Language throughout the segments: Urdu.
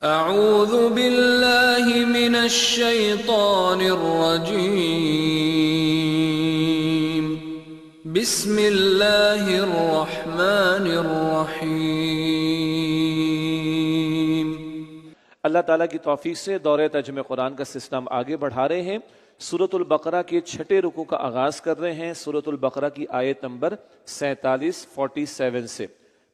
اعوذ باللہ من الشیطان الرجیم بسم اللہ الرحمن الرحیم۔ اللہ تعالیٰ کی توفیق سے دورہ ترجمہ قرآن کا سلسلہ ہم آگے بڑھا رہے ہیں۔ سورۃ البقرہ کے 6 رکوع کا آغاز کر رہے ہیں، سورۃ البقرہ کی آیت نمبر 47 سے۔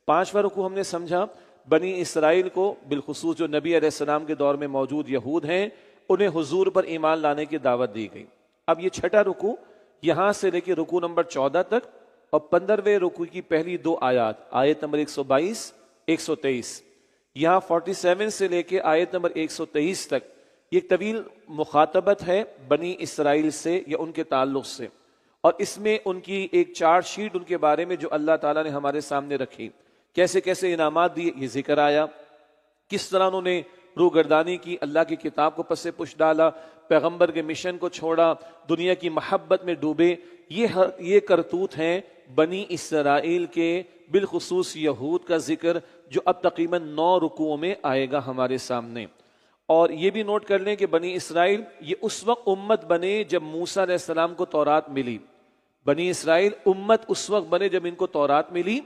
5واں رکوع ہم نے سمجھا بنی اسرائیل کو، بالخصوص جو نبی علیہ السلام کے دور میں موجود یہود ہیں، انہیں حضور پر ایمان لانے کی دعوت دی گئی۔ اب یہ 6واں رکوع یہاں سے لے کے رکوع نمبر 14 تک اور 15ویں رکوع کی پہلی 2 آیات، آیت نمبر 122 123، یہاں 47 سے لے کے آیت نمبر 123 تک یہ ایک طویل مخاطبت ہے بنی اسرائیل سے یا ان کے تعلق سے، اور اس میں ان کی ایک چارٹ شیٹ ان کے بارے میں جو اللہ تعالیٰ نے ہمارے سامنے رکھی، کیسے کیسے انعامات دیے یہ ذکر آیا، کس طرح انہوں نے روگردانی کی، اللہ کی کتاب کو پس پش ڈالا، پیغمبر کے مشن کو چھوڑا، دنیا کی محبت میں ڈوبے۔ یہ کرتوت ہیں بنی اسرائیل کے، بالخصوص یہود کا ذکر جو اب تقریباً 9 رکوعوں میں آئے گا ہمارے سامنے۔ اور یہ بھی نوٹ کر لیں کہ بنی اسرائیل یہ اس وقت امت بنے جب موسیٰ علیہ السلام کو تورات ملی۔ بنی اسرائیل امت اس وقت بنے جب ان کو تورات ملی،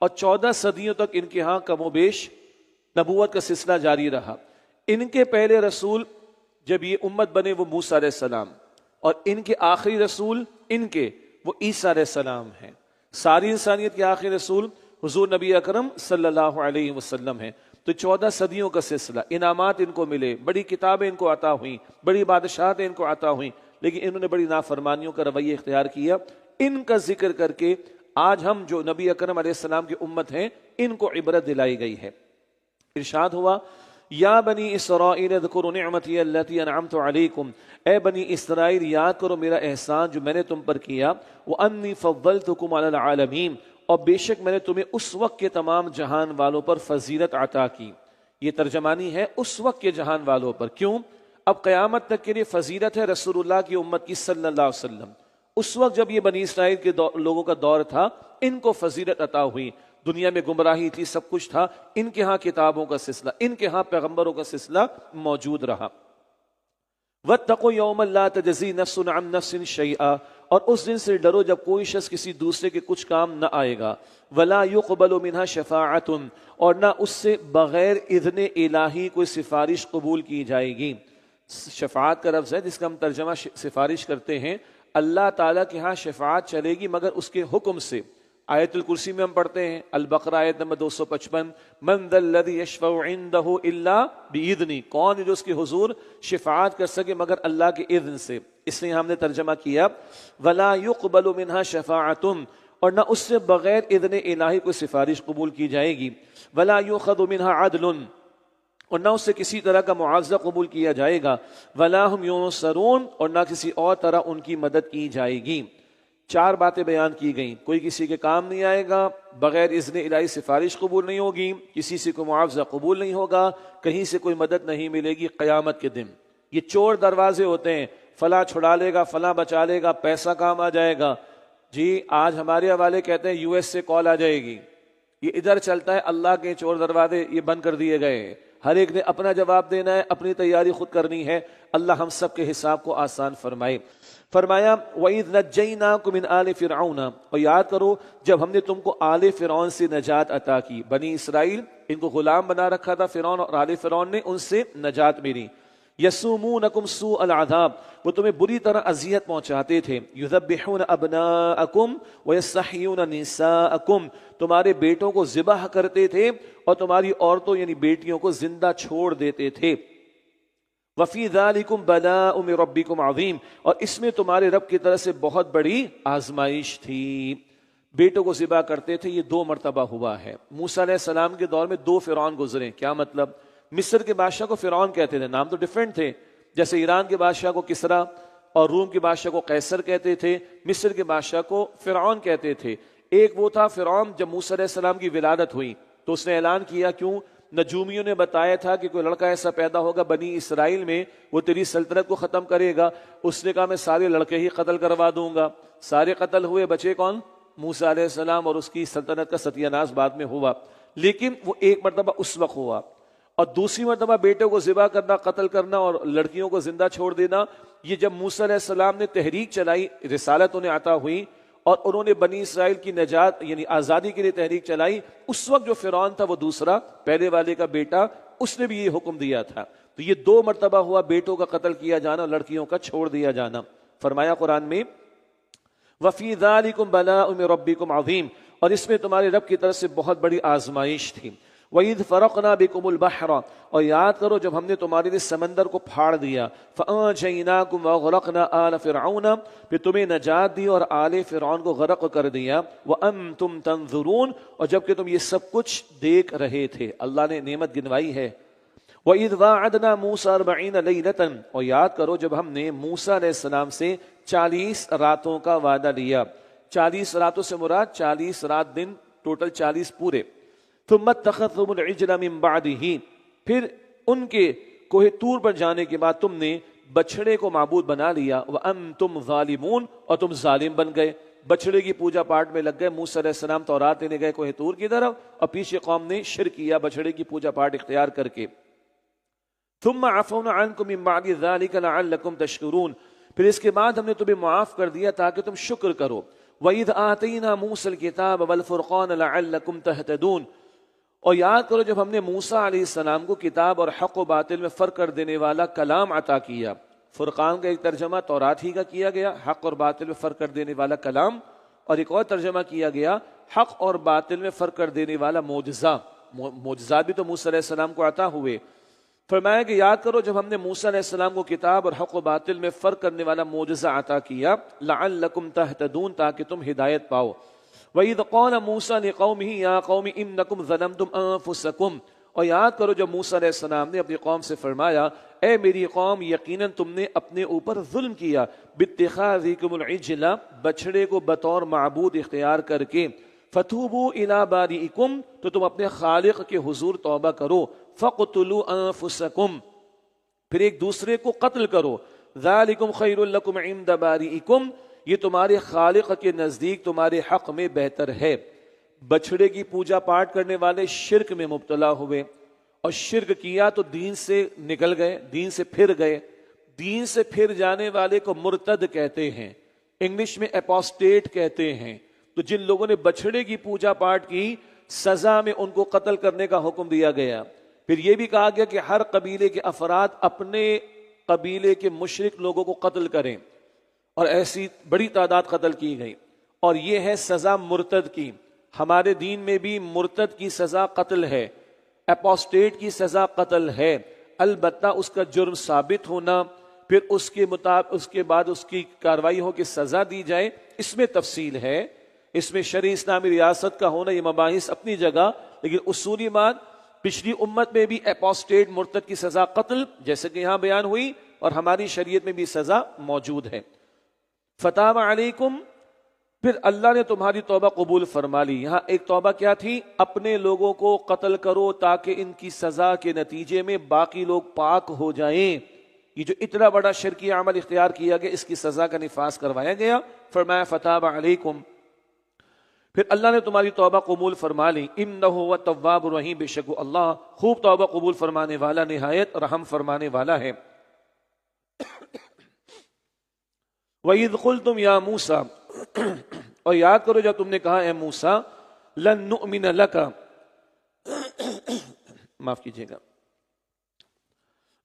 اور 14 صدیوں تک ان کے ہاں کم و بیش نبوت کا سلسلہ جاری رہا۔ ان کے پہلے رسول جب یہ امت بنے وہ موسیٰ علیہ السلام، اور ان کے آخری رسول وہ عیسیٰ علیہ السلام ہیں۔ ساری انسانیت کے آخری رسول حضور نبی اکرم صلی اللہ علیہ وسلم ہیں۔ تو 14 صدیوں کا سلسلہ، انعامات ان کو ملے، بڑی کتابیں ان کو عطا ہوئیں، بڑی بادشاہتیں ان کو عطا ہوئیں، لیکن انہوں نے بڑی نافرمانیوں کا رویہ اختیار کیا۔ ان کا ذکر کر کے آج ہم جو نبی اکرم علیہ السلام کی امت ہیں ان کو عبرت دلائی گئی ہے۔ ارشاد ہوا یا بنی اسرائیل اذکروا نعمتی التی انعمت علیکم، اے بنی اسرائیل یاد کرو میرا احسان جو میں نے تم پر کیا، وانی فضلتکم علی العالمین، اور بے شک میں نے تمہیں اس وقت کے تمام جہان والوں پر فضیلت عطا کی۔ یہ ترجمانی ہے اس وقت کے جہان والوں پر، کیوں؟ اب قیامت تک کے لیے فضیلت ہے رسول اللہ کی امت کی صلی اللہ علیہ وسلم۔ اس وقت جب یہ بنی اسرائیل کے لوگوں کا دور تھا، ان کو فضیلت عطا ہوئی، دنیا میں گمراہی تھی، سب کچھ تھا، ان کے ہاں کتابوں کا سلسلہ، ان کے ہاں پیغمبروں کا سلسلہ موجود رہا۔ وَاتَّقُوا يَوْمًا لَا تَجْزِي نَفْسٌ عَن نَفْسٍ شَيْئًا، اور اس دن سے ڈرو جب کوئی شخص کسی دوسرے کے کچھ کام نہ آئے گا، وَلَا يُقْبَلُ مِنْهَا شَفَاعَةٌ، اور نہ اس سے بغیر اذن الہی کوئی سفارش قبول کی جائے گی۔ شفاعت کا لفظ ہے جس کا ہم ترجمہ سفارش کرتے ہیں۔ اللہ تعالیٰ کے ہاں شفاعت چلے گی مگر اس کے حکم سے۔ آیت الکرسی میں ہم پڑھتے ہیں، البقرہ آیت نمبر 255، من ذا الذی یشفع عنده الا باذنہ، کون ہے جو اس کے حضور شفاعت کر سکے مگر اللہ کے اذن سے۔ اس لیے ہم نے ترجمہ کیا ولا يقبل منها شفاعۃ، اور نہ اس سے بغیر اذن الہی کوئی سفارش قبول کی جائے گی، ولا يؤخذ منها عدل، اور نہ اس سے کسی طرح کا معاوضہ قبول کیا جائے گا، ولا هم ينصرون، اور نہ کسی اور طرح ان کی مدد کی جائے گی۔ 4 باتیں بیان کی گئیں، کوئی کسی کے کام نہیں آئے گا، بغیر اذن الہی سفارش قبول نہیں ہوگی، کسی سے کوئی معاوضہ قبول نہیں ہوگا، کہیں سے کوئی مدد نہیں ملے گی قیامت کے دن۔ یہ چور دروازے ہوتے ہیں، فلاں چھڑا لے گا، فلاں بچا لے گا، پیسہ کام آ جائے گا۔ جی آج ہمارے حوالے کہتے ہیں US سے کال آ جائے گی، یہ ادھر چلتا ہے۔ اللہ کے چور دروازے یہ بند کر دیے گئے ہیں، ہر ایک نے اپنا جواب دینا ہے، اپنی تیاری خود کرنی ہے۔ اللہ ہم سب کے حساب کو آسان فرمائے۔ فرمایا وَإِذْ نَجَّيْنَاكُمْ مِنْ آلِ فِرْعَوْنَ، اور یاد کرو جب ہم نے تم کو آل فرعون سے نجات عطا کی۔ بنی اسرائیل ان کو غلام بنا رکھا تھا فرعون، اور آل فرعون نے ان سے نجات ملی۔ یسومونکم سوء العذاب، وہ تمہیں بری طرح اذیت پہنچاتے تھے۔ یذبحون ابناءکم ویستحیون نساءکم، تمہارے بیٹوں کو ذبح کرتے تھے اور تمہاری عورتوں یعنی بیٹیوں کو زندہ چھوڑ دیتے تھے۔ وفی ذالکم بلاء من ربکم عظیم، اور اس میں تمہارے رب کی طرف سے بہت بڑی آزمائش تھی۔ بیٹوں کو ذبح کرتے تھے، یہ 2 مرتبہ ہوا ہے۔ موسیٰ علیہ السلام کے دور میں 2 فرعون گزرے، کیا مطلب؟ مصر کے بادشاہ کو فرعون کہتے تھے، نام تو ڈیفرنٹ تھے، جیسے ایران کے بادشاہ کو کسرا اور روم کے بادشاہ کو قیصر کہتے تھے، مصر کے بادشاہ کو فرعون کہتے تھے۔ ایک وہ تھا فرعون جب موسیٰ علیہ السلام کی ولادت ہوئی تو اس نے اعلان کیا، کیوں؟ نجومیوں نے بتایا تھا کہ کوئی لڑکا ایسا پیدا ہوگا بنی اسرائیل میں وہ تیری سلطنت کو ختم کرے گا۔ اس نے کہا میں سارے لڑکے ہی قتل کروا دوں گا۔ سارے قتل ہوئے، بچے کون؟ موسیٰ علیہ السلام، اور اس کی سلطنت کا ستیہ ناش بعد میں ہوا، لیکن وہ ایک مرتبہ اس وقت ہوا۔ اور دوسری مرتبہ بیٹے کو ذبح کرنا، قتل کرنا اور لڑکیوں کو زندہ چھوڑ دینا، یہ جب موسیٰ علیہ السلام نے تحریک چلائی، رسالت انہیں عطا ہوئی اور انہوں نے بنی اسرائیل کی نجات یعنی آزادی کے لیے تحریک چلائی، اس وقت جو فرعون تھا وہ دوسرا، پہلے والے کا بیٹا، اس نے بھی یہ حکم دیا تھا۔ تو یہ 2 مرتبہ ہوا بیٹوں کا قتل کیا جانا، لڑکیوں کا چھوڑ دیا جانا۔ فرمایا قرآن میں وَفِي ذَلِكُمْ بَلَاءٌ مِّن رَبِّكُمْ عَظِيمٌ، اور اس میں تمہارے رب کی طرف سے بہت بڑی آزمائش تھی۔ وَإِذْ فَرَقْنَا بِكُمُ الْبَحْرَ، اور یاد کرو جب ہم نے تمہارے لیے سمندر کو پھاڑ دیا، فَأَنجَيْنَاكُمْ وَأَغْرَقْنَا آلَ فِرْعَوْنَ، پھر تمہیں نجات دی اور آل فرعون کو غرق کر دیا، وَأَنْتُمْ تَنظُرُونَ، اور جبکہ تم یہ سب کچھ دیکھ رہے تھے۔ اللہ نے نعمت گنوائی ہے۔ وَإِذْ وَاعَدْنَا مُوسَىٰ 40 لَيْلَةً، اور یاد کرو جب ہم نے موسیٰ علیہ السلام سے 40 راتوں کا وعدہ لیا۔ 40 راتوں سے مراد 40 رات دن، ٹوٹل 40 پورے۔ ثُمَّ اتَّخَذْتُمُ الْعِجْلَ مِن بَعْدِهِ، پھر ان کے کوہ طور پر جانے کے بعد تم نے بچھڑے کو معبود بنا لیا، وَأَنْتُمْ ظَالِمُونَ، اور تم ظالم بن گئے، بچھڑے کی پوجا پاٹ میں لگ گئے۔ موسیٰ علیہ السلام تورات لینے گئے کوہ طور کی طرف اور پیچھے قوم نے شرک کیا بچھڑے کی پوجا پاٹ اختیار کر کے۔ ثم عفونا عنكم من بعد ذلك لعلكم تشكرون، پھر اس کے بعد ہم نے تمہیں معاف کر دیا تاکہ تم شکر کرو۔ وَإِذْ آتَيْنَا مُوسَى الْكِتَابَ وَالْفُرْقَانَ لَعَلَّكُمْ تَهْتَدُونَ، اور یاد کرو جب ہم نے موسیٰ علیہ السلام کو کتاب اور حق و باطل میں فرق کر دینے والا کلام عطا کیا۔ فرقان کا ایک ترجمہ تورات ہی کا کیا گیا، حق اور باطل میں فرق کر دینے والا کلام، اور ایک اور ترجمہ کیا گیا حق اور باطل میں فرق کر دینے والا معجزہ۔ معجزات بھی تو موسیٰ علیہ السلام کو عطا ہوئے۔ فرمایا کہ یاد کرو جب ہم نے موسیٰ علیہ السلام کو کتاب اور حق و باطل میں فرق کرنے والا معجزہ عطا کیا، لعلکم تہتدون، تاکہ تم ہدایت پاؤ۔ وَإِذْ قَالَ مُوسَىٰ لِقَوْمِهِ يَا قَوْمِ إِنَّكُمْ ظَلَمْتُمْ أَنفُسَكُمْ، اور یاد کرو جب موسیٰ علیہ السلام نے اپنی قوم سے فرمایا اے میری قوم یقیناً تم نے اپنے اوپر ظلم کیا، بِاتِّخَاذِكُمُ الْعِجْلَ، بچڑے کو بطور معبود اختیار کر کے، فَتُوبُوا إِلَىٰ بَارِئِكُمْ، تو تم اپنے خالق کے حضور توبہ کرو، فَقْتُلُوا أَنفُسَكُمْ، پھر ایک دوسرے کو قتل کرو، ذَلِكُمْ خَيْرٌ لَكُمْ عِنْدَ بَارِئِكُمْ، یہ تمہارے خالق کے نزدیک تمہارے حق میں بہتر ہے۔ بچڑے کی پوجا پاٹ کرنے والے شرک میں مبتلا ہوئے اور شرک کیا تو دین سے نکل گئے، دین سے پھر گئے۔ دین سے پھر جانے والے کو مرتد کہتے ہیں، انگلش میں اپوسٹیٹ کہتے ہیں۔ تو جن لوگوں نے بچڑے کی پوجا پاٹ کی، سزا میں ان کو قتل کرنے کا حکم دیا گیا۔ پھر یہ بھی کہا گیا کہ ہر قبیلے کے افراد اپنے قبیلے کے مشرک لوگوں کو قتل کریں، اور ایسی بڑی تعداد قتل کی گئی، اور یہ ہے سزا مرتد کی۔ ہمارے دین میں بھی مرتد کی سزا قتل ہے، اپوسٹیٹ کی سزا قتل ہے، البتہ اس کا جرم ثابت ہونا، پھر اس کے بعد اس کی کارروائی ہو کہ سزا دی جائے، اس میں تفصیل ہے۔ اس میں شرعی اسلامی ریاست کا ہونا، یہ مباحث اپنی جگہ، لیکن اصولی بات پچھلی امت میں بھی اپوسٹیٹ مرتد کی سزا قتل جیسے کہ یہاں بیان ہوئی، اور ہماری شریعت میں بھی سزا موجود ہے۔ فتاب علیکم، پھر اللہ نے تمہاری توبہ قبول فرما لی۔ یہاں ایک توبہ کیا تھی؟ اپنے لوگوں کو قتل کرو تاکہ ان کی سزا کے نتیجے میں باقی لوگ پاک ہو جائیں۔ یہ جو اتنا بڑا شرکی عمل اختیار کیا گیا، اس کی سزا کا نفاذ کروایا گیا۔ فرمایا فتاب علیکم، پھر اللہ نے تمہاری توبہ قبول فرما لی۔ انہ هو التواب الرحیم، بے شک اللہ خوب توبہ قبول فرمانے والا، نہایت رحم فرمانے والا ہے۔ وَإِذْ قُلْتُمْ يَا مُوسَىٰ، اور یاد کرو جب تم نے کہا اے موسیٰ، لَن نُؤْمِنَ لَكَ، معاف کیجیے گا،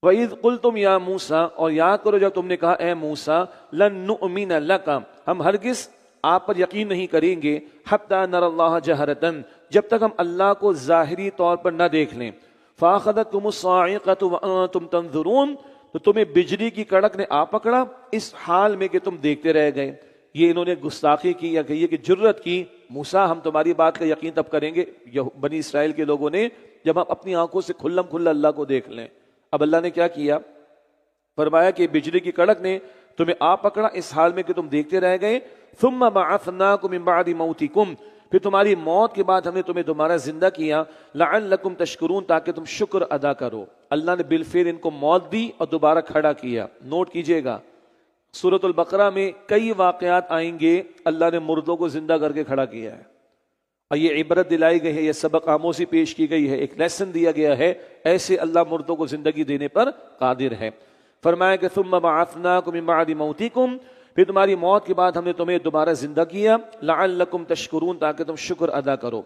وَإِذْ قُلْتُمْ يَا مُوسَىٰ، اور یاد کرو جب تم نے کہا اے موسیٰ، لَن نُؤْمِنَ لَكَ، ہم ہرگز آپ پر یقین نہیں کریں گے، حَتَّىٰ نَرَى اللَّهَ جَهْرَةً، جب تک ہم اللہ کو ظاہری طور پر نہ دیکھ لیں۔ فَأَخَذَتْكُمُ الصَّاعِقَةُ وَأَنْتُمْ تَنظُرُونَ، تو تمہیں بجلی کی کڑک نے آ پکڑا اس حال میں کہ تم دیکھتے رہ گئے۔ یہ انہوں نے گستاخی کی یا کہیے کہ جرت کی، موسیٰ ہم تمہاری بات کا یقین تب کریں گے، بنی اسرائیل کے لوگوں نے، جب ہم اپنی آنکھوں سے کھلم کھلا اللہ کو دیکھ لیں۔ اب اللہ نے کیا کیا؟ فرمایا کہ بجلی کی کڑک نے تمہیں آ پکڑا اس حال میں کہ تم دیکھتے رہ گئے۔ ثم بعثناکم من بعد موتکم، پھر تمہاری موت کے بعد ہم نے تمہیں دوبارہ زندہ کیا، لعلکم تشکرون، تاکہ تم شکر ادا کرو۔ اللہ نے بالفعل ان کو موت دی اور دوبارہ کھڑا کیا۔ نوٹ کیجئے گا سورۃ البقرہ میں کئی واقعات آئیں گے، اللہ نے مردوں کو زندہ کر کے کھڑا کیا ہے۔ اور یہ عبرت دلائی گئی ہے، یہ سبق آموزی پیش کی گئی ہے، ایک لیسن دیا گیا ہے، ایسے اللہ مردوں کو زندگی دینے پر قادر ہے۔ فرمایا کہ ثم بعثناکم من بعد موتکم، پھر تمہاری موت کے بعد ہم نے تمہیں دوبارہ زندہ کیا، لعلکم تشکرون، تاکہ تم شکر ادا کرو۔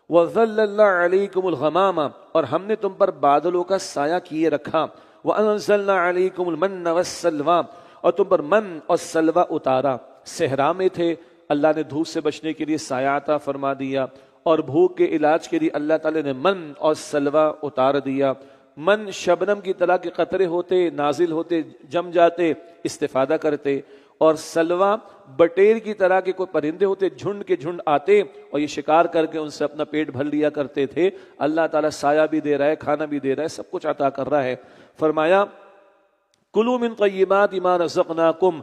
وَظَلَّلْنَا عَلَيْكُمُ الْغَمَامَ، اور ہم نے تم پر بادلوں کا سایہ کیے رکھا، وَأَنزَلْنَا عَلَيْكُمُ الْمَنَّ وَالسَّلْوَىٰ، اور تم پر من اور سلوہ اتارا۔ صحرا میں تھے، اللہ نے دھوپ سے بچنے کے لیے سایہ عطا فرما دیا، اور بھوک کے علاج کے لیے اللہ تعالی نے من اور سلوہ اتار دیا۔ من شبنم کی طرح کے قطرے ہوتے، نازل ہوتے، جم جاتے، استفادہ کرتے، اور سلوہ بٹیر کی طرح کے کوئی پرندے ہوتے، جھنڈ کے جھنڈ آتے اور یہ شکار کر کے ان سے اپنا پیٹ بھر لیا کرتے تھے۔ اللہ تعالیٰ سایہ بھی دے رہا ہے، کھانا بھی دے رہا ہے، سب کچھ عطا کر رہا ہے۔ فرمایا کلوا من طیبات ما رزقناکم،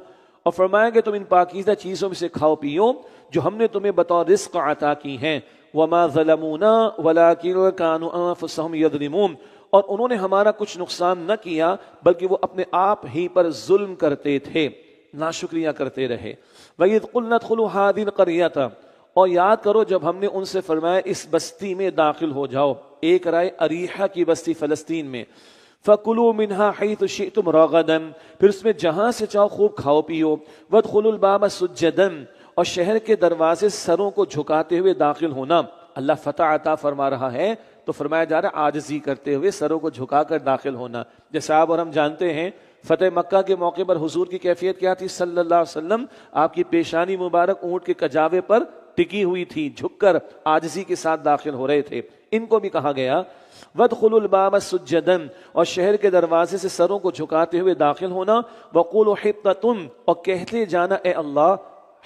اور فرمایا کہ تم ان پاکیزہ چیزوں میں سے کھاؤ پیو جو ہم نے تمہیں بطور رزق عطا کی ہیں۔ وما ظلمونا ولکن كانوا انفسهم یظلمون، اور انہوں نے ہمارا کچھ نقصان نہ کیا بلکہ وہ اپنے آپ ہی پر ظلم کرتے تھے، ناشکریاں کرتے رہے۔ وَإِذْ قُلْنَا ادْخُلُوا هَٰذِهِ الْقَرْيَةَ، اور یاد کرو جب ہم نے ان سے فرمایا اس بستی میں داخل ہو جاؤ، ایک رائے اریحہ کی بستی فلسطین میں، فَكُلُوا مِنْهَا حَيْثُ شِئْتُمْ رَغَدًا، پھر اس میں جہاں سے چاہو خوب کھاؤ پیو، وَادْخُلُوا الْبَابَ سُجَّدًا، اور شہر کے دروازے سروں کو جھکاتے ہوئے داخل ہونا۔ اللہ فتح عطا فرما رہا ہے تو فرمایا جا رہا ہے عاجزی کرتے ہوئے سروں کو جھکا کر داخل ہونا۔ جیسے آپ اور ہم جانتے ہیں فتح مکہ کے موقع پر حضور کی کیفیت کیا تھی صلی اللہ علیہ وسلم، آپ کی پیشانی مبارک اونٹ کے کجاوے پر ٹکی ہوئی تھی، جھک کر عاجزی کے ساتھ داخل ہو رہے تھے۔ ان کو بھی کہا گیا وَادْخُلُوا الْبَابَ سُجَّدًا، اور شہر کے دروازے سے سروں کو جھکاتے ہوئے داخل ہونا، وَقُولُوا حِطَّةٌ، اور کہتے جانا اے اللہ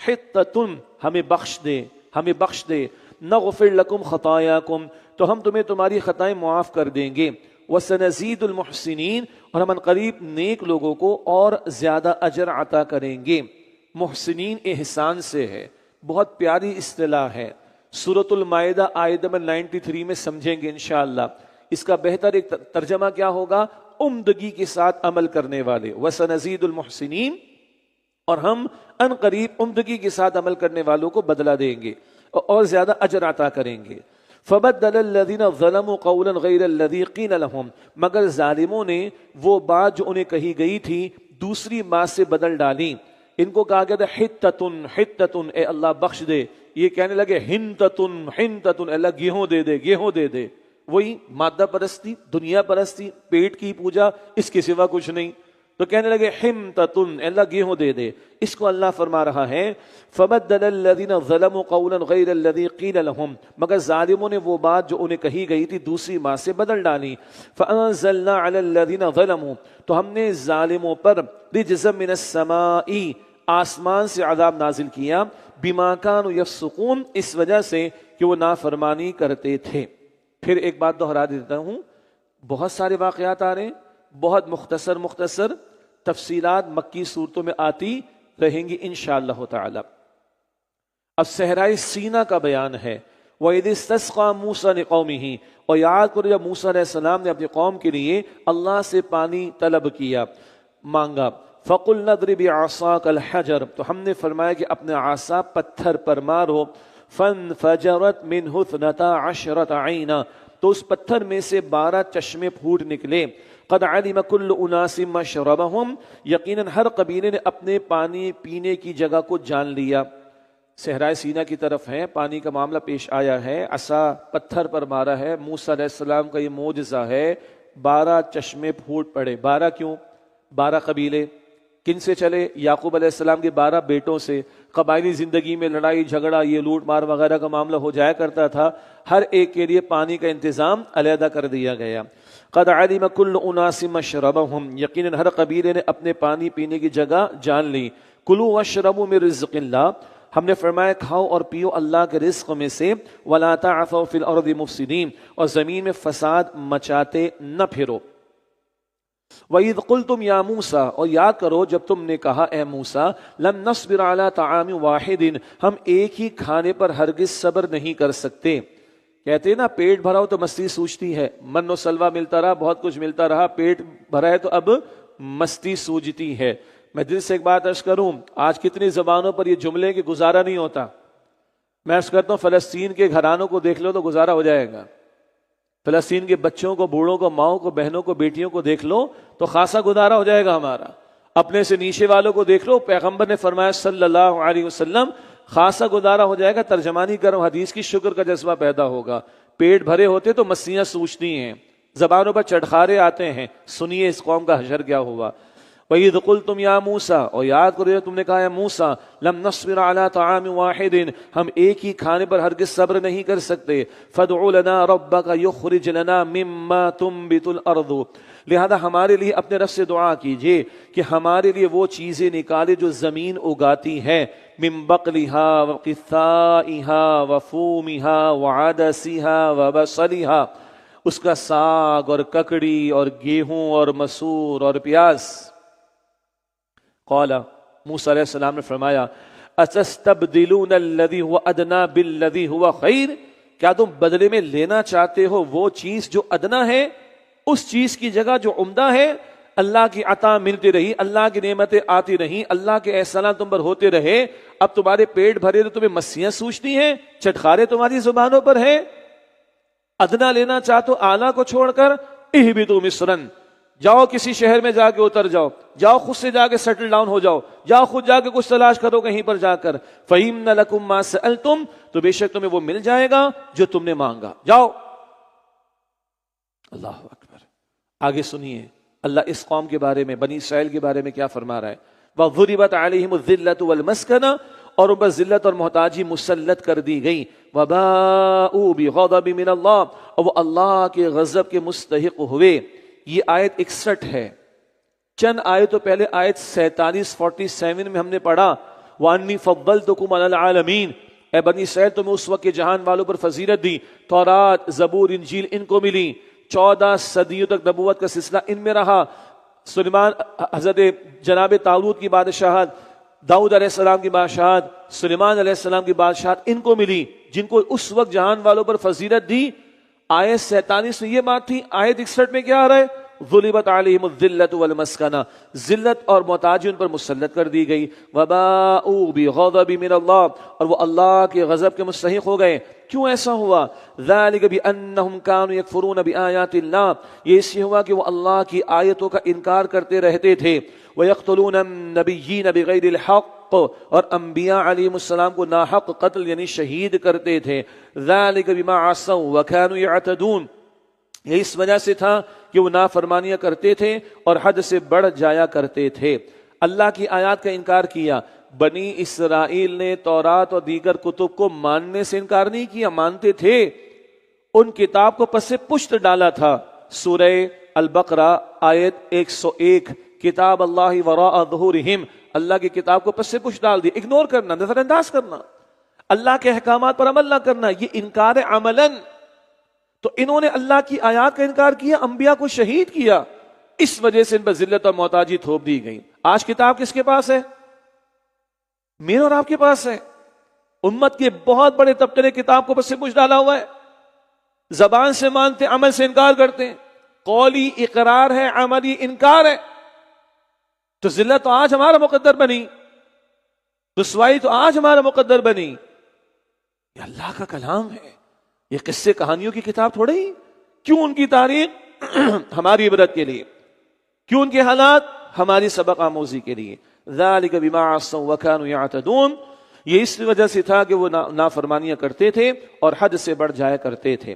حِطَّةٌ، ہمیں بخش دے، ہمیں بخش دے، نغفر لکم خطایاکم، تو ہم تمہیں تمہاری خطائیں معاف کر دیں گے، وسنزید المحسنین، اور ہم قریب نیک لوگوں کو اور زیادہ اجر عطا کریں گے۔ محسنین احسان سے ہے، بہت پیاری اصطلاح ہے۔ سورۃ المائدہ آیت نمبر 93 میں سمجھیں گے انشاءاللہ۔ اس کا بہتر ایک ترجمہ کیا ہوگا؟ عمدگی کے ساتھ عمل کرنے والے، وسنزید المحسنین، اور ہم ان قریب عمدگی کے ساتھ عمل کرنے والوں کو بدلہ دیں گے اور زیادہ اجر عطا کریں گے۔ فبدل الذین ظلموا قولا غیر الذی قیل لهم، مگر ظالموں نے وہ بات جو انہیں کہی گئی تھی دوسری بات سے بدل ڈالی۔ ان کو کہا گیا تھا حتتن حتتن، اے اللہ بخش دے، یہ کہنے لگے ہنتتن ہنتتن، اے اللہ گیہوں دے دے، گیہوں دے دے۔ وہی مادہ پرستی، دنیا پرستی، پیٹ کی پوجا، اس کے سوا کچھ نہیں، تو کہنے لگے حنتتن، اے اللہ گیہوں دے دے۔ اس کو اللہ فرما رہا ہے فبدل الذین ظلموا قولا غیر الذی قیل لهم، مگر ظالموں نے وہ بات جو انہیں کہی گئی تھی دوسری بات سے بدل ڈالی۔ فانزلنا علی الذین ظلموا، تو ہم نے ظالموں پر رجزا من السماء، آسمان سے عذاب نازل کیا، بما کانوا یفسقون، اس وجہ سے کہ وہ نافرمانی کرتے تھے۔ پھر ایک بات دہرا دیتا ہوں، بہت سارے واقعات آ رہے ہیں، بہت مختصر تفصیلات مکی صورتوں میں آتی رہیں گی انشاءاللہ تعالی۔ اب صحرائے سینا کا بیان ہے، وَإِذِ اسْتَسْقَىٰ مُوسَىٰ لِقَوْمِهِ، اور یاد کرو جب موسیٰ علیہ السلام نے اپنی قوم کے لیے اللہ سے پانی طلب کیا، مانگا، فَقُلْنَا اضْرِبْ بِعَصَاكَ الْحَجَرَ، تو ہم نے فرمایا کہ اپنے عصا پتھر پر مارو، فَانْفَجَرَتْ مِنْهُ اثْنَتَا عَشْرَةَ عَيْنًا، تو اس پتھر میں سے 12 چشمے پھوٹ نکلے۔ قد علم كل اناس مشربهم، یقیناً ہر قبیلے نے اپنے پانی پینے کی جگہ کو جان لیا۔ صحرائے سینا کی طرف ہے، پانی کا معاملہ پیش آیا ہے، عصا پتھر پر مارا ہے، موسیٰ علیہ السلام کا یہ معجزہ ہے، 12 چشمے پھوٹ پڑے۔ 12 کیوں؟ 12 قبیلے کن سے چلے؟ یعقوب علیہ السلام کے 12 بیٹوں سے۔ قبائلی زندگی میں لڑائی جھگڑا، یہ لوٹ مار وغیرہ کا معاملہ ہو جایا کرتا تھا، ہر ایک کے لیے پانی کا انتظام علیحدہ کر دیا گیا۔ قد علم كل اناس مشربهم، یقیناً ہر قبیلے نے اپنے پانی پینے کی جگہ جان لی۔ کلوا واشربوا من رزق اللہ، ہم نے فرمایا کھاؤ اور پیو اللہ کے رزق میں سے، ولا تعثوا فی الارض مفسدین، اور زمین میں فساد مچاتے نہ پھرو۔ وَإِذْ قُلْتُمْ يَا مُوسَىٰ، اور یاد کرو جب تم نے کہا اے موسیٰ، لَن نَّصْبِرَ عَلَىٰ طَعَامٍ وَاحِدٍ، ہم ایک ہی کھانے پر ہرگز صبر نہیں کر سکتے۔ کہتے ہیں نا پیٹ بھرا ہو تو مستی سوجتی ہے، من و سلوہ ملتا رہا، بہت کچھ ملتا رہا، پیٹ بھرا ہے تو اب مستی سوجتی ہے۔ میں دل سے ایک بات عرض کروں، آج کتنی زبانوں پر یہ جملے کہ گزارا نہیں ہوتا، میں عرض کرتا ہوں فلسطین کے گھرانوں کو دیکھ لو تو گزارا ہو جائے گا، فلسطین کے بچوں کو، بوڑھوں کو، ماؤں کو، بہنوں کو، بیٹیوں کو دیکھ لو تو خاصا گزارا ہو جائے گا ہمارا۔ اپنے سے نیچے والوں کو دیکھ لو، پیغمبر نے فرمایا صلی اللہ علیہ وسلم خاصا گزارا ہو جائے گا، ترجمانی کرو حدیث کی، شکر کا جذبہ پیدا ہوگا۔ پیٹ بھرے ہوتے تو مسیاں سوچتی ہیں، زبانوں پر چٹخارے آتے ہیں، سنیے اس قوم کا حشر کیا ہوا۔ وَإِذْ قُلْتُمْ يَا مُوسَىٰ، اور یاد کرو تم نے کہا ہے موسیٰ، لَمْ نَصْبِرَ عَلَىٰ طَعَامٍ وَاحِدٍ، ہم ایک ہی کھانے پر ہرگز صبر نہیں کر سکتے، فَادْعُ لَنَا رَبَّكَ يُخْرِجْ لَنَا مِمَّا تُنبِتُ الْأَرْضُ، لہذا ہمارے لیے اپنے رب سے دعا کیجئے کہ ہمارے لیے وہ چیزیں نکالے جو زمین اگاتی ہے، من بقلها وقثائها وفومها وعدسها وبصلها، اس کا ساگ اور ککڑی اور گیہوں اور مسور اور پیاز۔ قال موسیٰ علیہ السلام نے فرمایا اتستبدلون الذی هو ادنی بالذی هو خیر، کیا تم بدلے میں لینا چاہتے ہو وہ چیز جو ادنا ہے اس چیز کی جگہ جو عمدہ ہے؟ اللہ کی عطا ملتی رہی، اللہ کی نعمتیں آتی رہیں، اللہ کے احسانات تم پر ہوتے رہے، اب تمہارے پیٹ بھرے تو تمہیں مسیاں سوچتی ہیں، چٹخارے تمہاری زبانوں پر ہیں۔ ادنا لینا چاہتے ہو اعلیٰ کو چھوڑ کر، اہبطوا مصرا، جاؤ کسی شہر میں جا کے اتر جاؤ، جاؤ خود سے جا کے سیٹل ڈاؤن ہو جاؤ، جاؤ خود جا کے کچھ تلاش کرو کہیں پر جا کر، فَإِنَّ لَكُمْ مَا سَأَلْتُمْ، تو بے شک تمہیں وہ مل جائے گا جو تم نے مانگا، جاؤ۔ اللہ اکبر۔ آگے سنیے اللہ اس قوم کے بارے میں، بنی اسرائیل کے بارے میں کیا فرما رہا ہے۔ وَضُرِبَتْ عَلَيْهِمُ الذِّلَّةُ وَالْمَسْكَنَةُ، اور ان پر ذلت اور محتاجی مسلط کر دی گئی، وَبَاءُوا بِغَضَبٍ مِّنَ اللَّهِ، اور وہ اللہ کے غضب کے مستحق ہوئے۔ یہ آیت 61 ہے، چند آیتوں پہلے آیت 47 میں ہم نے پڑھا وَأَنِّي فَضَّلْتُكُمْ عَلَى الْعَالَمِينَ، اے بنی اسرائیل تمہیں اس وقت کے جہان والوں پر فضیلت دی، تورات، زبور، انجیل ان کو ملی، 14 صدیوں تک نبوت کا سلسلہ ان میں رہا، سلیمان حضرت جناب طالوت کی بادشاہت، داؤد علیہ السلام کی بادشاہت، سلیمان علیہ السلام کی بادشاہت ان کو ملی جن کو اس وقت جہان والوں پر فضیلت دی۔ آیت 47 میں یہ بات تھی، آیت 61 میں کیا آ رہا ہے؟ ضُرِبَتْ عَلَيْهِمُ الذِّلَّةُ وَالْمَسْكَنَةُ، ذلت اور محتاجی ان پر مسلط کر دی گئی، وَبَاءُوا بِغَضَبٍ مِّنَ اللَّهِ، اور وہ اللہ کے غضب کے مستحق ہو گئے۔ کیوں ایسا ہوا؟ ذَلِكَ بِأَنَّهُمْ كَانُوا يَكْفُرُونَ بِآيَاتِ اللَّهِ، یہ اس لیے ہوا کہ وہ اللہ کی آیتوں کا انکار کرتے رہتے تھے، وَيَقْتُلُونَ النَّبِيِّينَ بِغَيْرِ الْحَقِّ، اور انبیاء علیہ السلام کو ناحق قتل یعنی شہید کرتے تھے، ذَلِكَ بِمَا عَصَوْا وَكَانُوا يَعْتَدُونَ، یہ اس وجہ سے تھا کہ وہ نافرمانیاں کرتے تھے اور حد سے بڑھ جایا کرتے تھے۔ اللہ کی آیات کا انکار کیا۔ بنی اسرائیل نے تورات اور دیگر کتب کو ماننے سے انکار نہیں کیا، مانتے تھے، ان کتاب کو پس پشت ڈالا تھا۔ سورہ البقرہ آیت 101، کتاب اللہ وراء ظہورہم، اللہ کی کتاب کو پس پشت ڈال دی، اگنور کرنا، نظر انداز کرنا، اللہ کے احکامات پر عمل نہ کرنا، یہ انکار عملاً۔ تو انہوں نے اللہ کی آیات کا انکار کیا، انبیاء کو شہید کیا، اس وجہ سے ان پر ذلت اور محتاجی تھوپ دی گئی۔ آج کتاب کس کے پاس ہے؟ میرے اور آپ کے پاس ہے۔ امت کے بہت بڑے طبقے نے کتاب کو پس پوچھ ڈالا ہوا ہے، زبان سے مانتے، عمل سے انکار کرتے ہیں، قولی اقرار ہے، عملی انکار ہے۔ تو ذلت تو آج ہمارا مقدر بنی، رسوائی تو آج ہمارا مقدر بنی۔ یہ اللہ کا کلام ہے، یہ قصے کہانیوں کی کتاب تھوڑی۔ کیوں ان کی تاریخ؟ ہماری عبرت کے لیے۔ کیوں ان کے حالات؟ ہماری سبق آموزی کے لیے۔ ذَلِكَ بِمَا عَصَوْا وَكَانُوا يَعْتَدُونَ، یہ اس وجہ سے تھا کہ وہ نافرمانیاں کرتے تھے اور حد سے بڑھ جایا کرتے تھے۔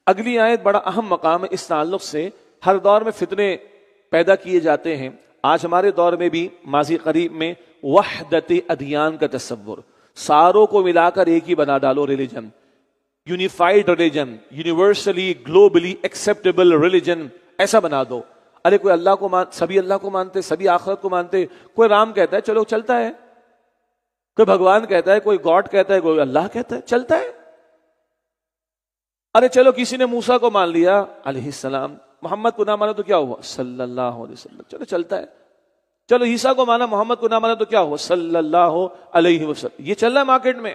اگلی آیت بڑا اہم مقام ہے اس تعلق سے۔ ہر دور میں فتنے پیدا کیے جاتے ہیں، آج ہمارے دور میں بھی، ماضی قریب میں، وحدت ادیان کا تصور، ساروں کو ملا کر ایک ہی بنا ڈالو religion, unified religion, universally globally acceptable religion, ایسا بنا دو۔ ارے کوئی اللہ کو سبھی اللہ کو مانتے، سبھی آخرت کو مانتے، کوئی رام کہتا ہے چلو چلتا ہے، کوئی بھگوان کہتا ہے، کوئی گاڈ کہتا ہے، کوئی اللہ کہتا ہے، چلتا ہے۔ ارے چلو کسی نے موسیٰ کو مان لیا علیہ السلام، محمد کو نہ مانا تو کیا ہوا؟ صلی اللہ علیہ وسلم، چلو چلتا ہے۔ چلو عیسیٰ کو مانا، محمد کو نہ مانا تو کیا ہوا؟ صلی اللہ علیہ وسلم۔ یہ چل رہا ہے مارکیٹ میں،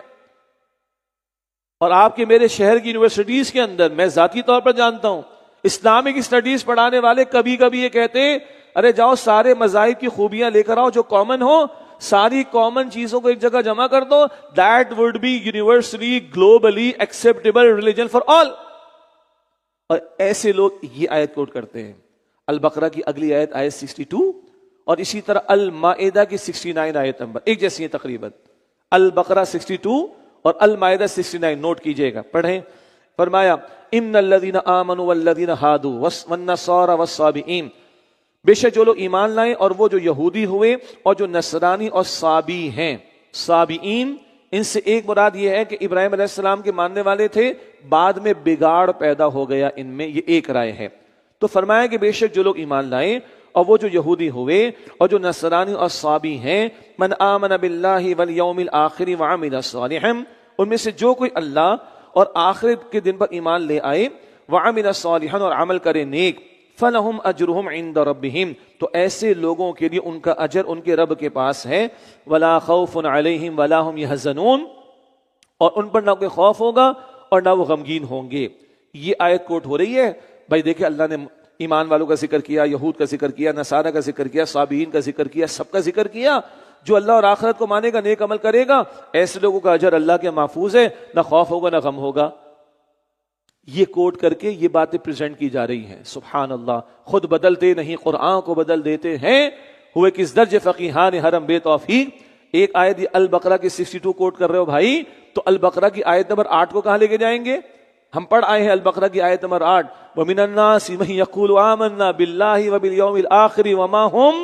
اور آپ کے میرے شہر کی یونیورسٹیز کے اندر میں ذاتی طور پر جانتا ہوں، اسلامک اسٹڈیز پڑھانے والے کبھی کبھی یہ کہتے ارے جاؤ سارے مذاہب کی خوبیاں لے کر آؤ جو کامن ہو، ساری کامن چیزوں کو ایک جگہ جمع کر دو, that would be universally globally acceptable religion for all. اور ایسے لوگ یہ آیت کوٹ کرتے ہیں. البقرہ کی اگلی آیت آیت 62 اور اسی طرح المائدہ کی 69 آیت نمبر ایک جیسی ہیں تقریباً. البقرہ 62 اور المائدہ 69 نوٹ کیجئے گا, پڑھیں. فرمایا ان الذین آمنوا والذین ہادوا والنصارى والصابئین, بے شک جو لوگ ایمان لائے اور وہ جو یہودی ہوئے اور جو نصرانی اور صابی ہیں. صابئین ان سے ایک مراد یہ ہے کہ ابراہیم علیہ السلام کے ماننے والے تھے, بعد میں بگاڑ پیدا ہو گیا ان میں, یہ ایک رائے ہے. تو فرمایا کہ بے شک جو لوگ ایمان لائے اور وہ جو یہودی ہوئے اور جو نصرانی اور صابی ہیں, من آمن باللہ والیوم الآخر وعمل صالحا, ان میں سے جو کوئی اللہ اور آخرت کے دن پر ایمان لے آئے, وعمل صالحا اور عمل کرے نیک, فلہم اجرہم عند ربہم, تو ایسے لوگوں کے لیے ان کا اجر ان کے رب کے پاس ہے. ولا خوف علیہم ولا هم یحزنون, اور ان پر نہ کوئی خوف ہوگا اور نہ وہ غمگین ہوں گے. یہ آیت کوٹ ہو رہی ہے. بھائی دیکھیں اللہ نے ایمان والوں کا ذکر کیا, یہود کا ذکر کیا, نصارہ کا ذکر کیا, صابئین کا ذکر کیا, سب کا ذکر کیا. جو اللہ اور آخرت کو مانے گا, نیک عمل کرے گا, ایسے لوگوں کا اجر اللہ کے محفوظ ہے, نہ خوف ہوگا نہ غم ہوگا. یہ کوٹ کر کے یہ باتیں پریزنٹ کی جا رہی ہیں. سبحان اللہ, خود بدلتے نہیں قرآن کو بدل دیتے ہیں. ہوئے کس درجے فقیہان حرم بے توفیق. ایک آیت البقرہ کی 62 کوٹ کر رہے ہو بھائی, تو البقرہ کی آیت نمبر 8 کو کہاں لے کے جائیں گے؟ ہم پڑھ آئے ہیں البقرہ کی آیت نمبر 8, وَمِنَ النَّاسِ مَن يَقُولُ آمَنَّا بِاللَّهِ وَبِالْيَوْمِ الْآخِرِ وَمَا هُمْ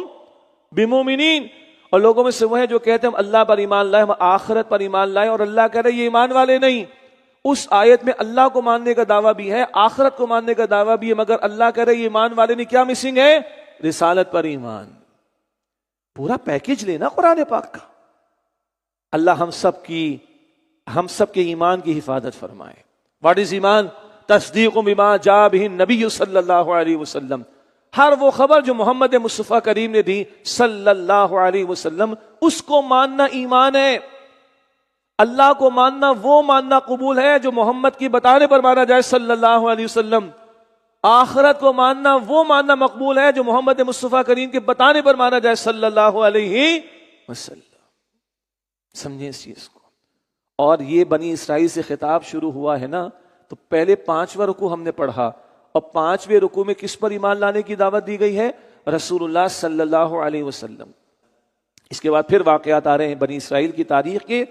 بِمُؤْمِنِينَ, اور لوگوں میں سے وہ ہیں جو کہتے ہیں ہم اللہ پر ایمان لائے, ہم آخرت پر ایمان لائے, اور اللہ کہہ رہے ہیں یہ ایمان والے نہیں. اس آیت میں اللہ کو ماننے کا دعویٰ بھی ہے, آخرت کو ماننے کا دعویٰ بھی ہے, مگر اللہ کہہ رہے ہیں یہ ایمان والے نہیں. کیا مسنگ ہے؟ رسالت پر ایمان. پورا پیکج لینا قرآن پاک کا. اللہ ہم سب کے ایمان کی حفاظت فرمائے. واٹ از ایمان؟ تصدیق بما جاء بہ النبی صلی اللہ علیہ وسلم. ہر وہ خبر جو محمد مصطفیٰ کریم نے دی صلی اللہ علیہ وسلم, اس کو ماننا ایمان ہے. اللہ کو ماننا وہ ماننا قبول ہے جو محمد کی بتانے پر مانا جائے صلی اللہ علیہ وسلم. آخرت کو ماننا وہ ماننا مقبول ہے جو محمد مصطفیٰ کریم کے بتانے پر مانا جائے صلی اللہ علیہ وسلم. سمجھیں اس چیز کو. اور یہ بنی اسرائیل سے خطاب شروع ہوا ہے نا, تو پہلے 5واں رکوع ہم نے پڑھا, اور 5ویں رکوع میں کس پر ایمان لانے کی دعوت دی گئی ہے؟ رسول اللہ صلی اللہ علیہ وسلم. اس کے بعد پھر واقعات آ رہے ہیں بنی اسرائیل کی تاریخ کے.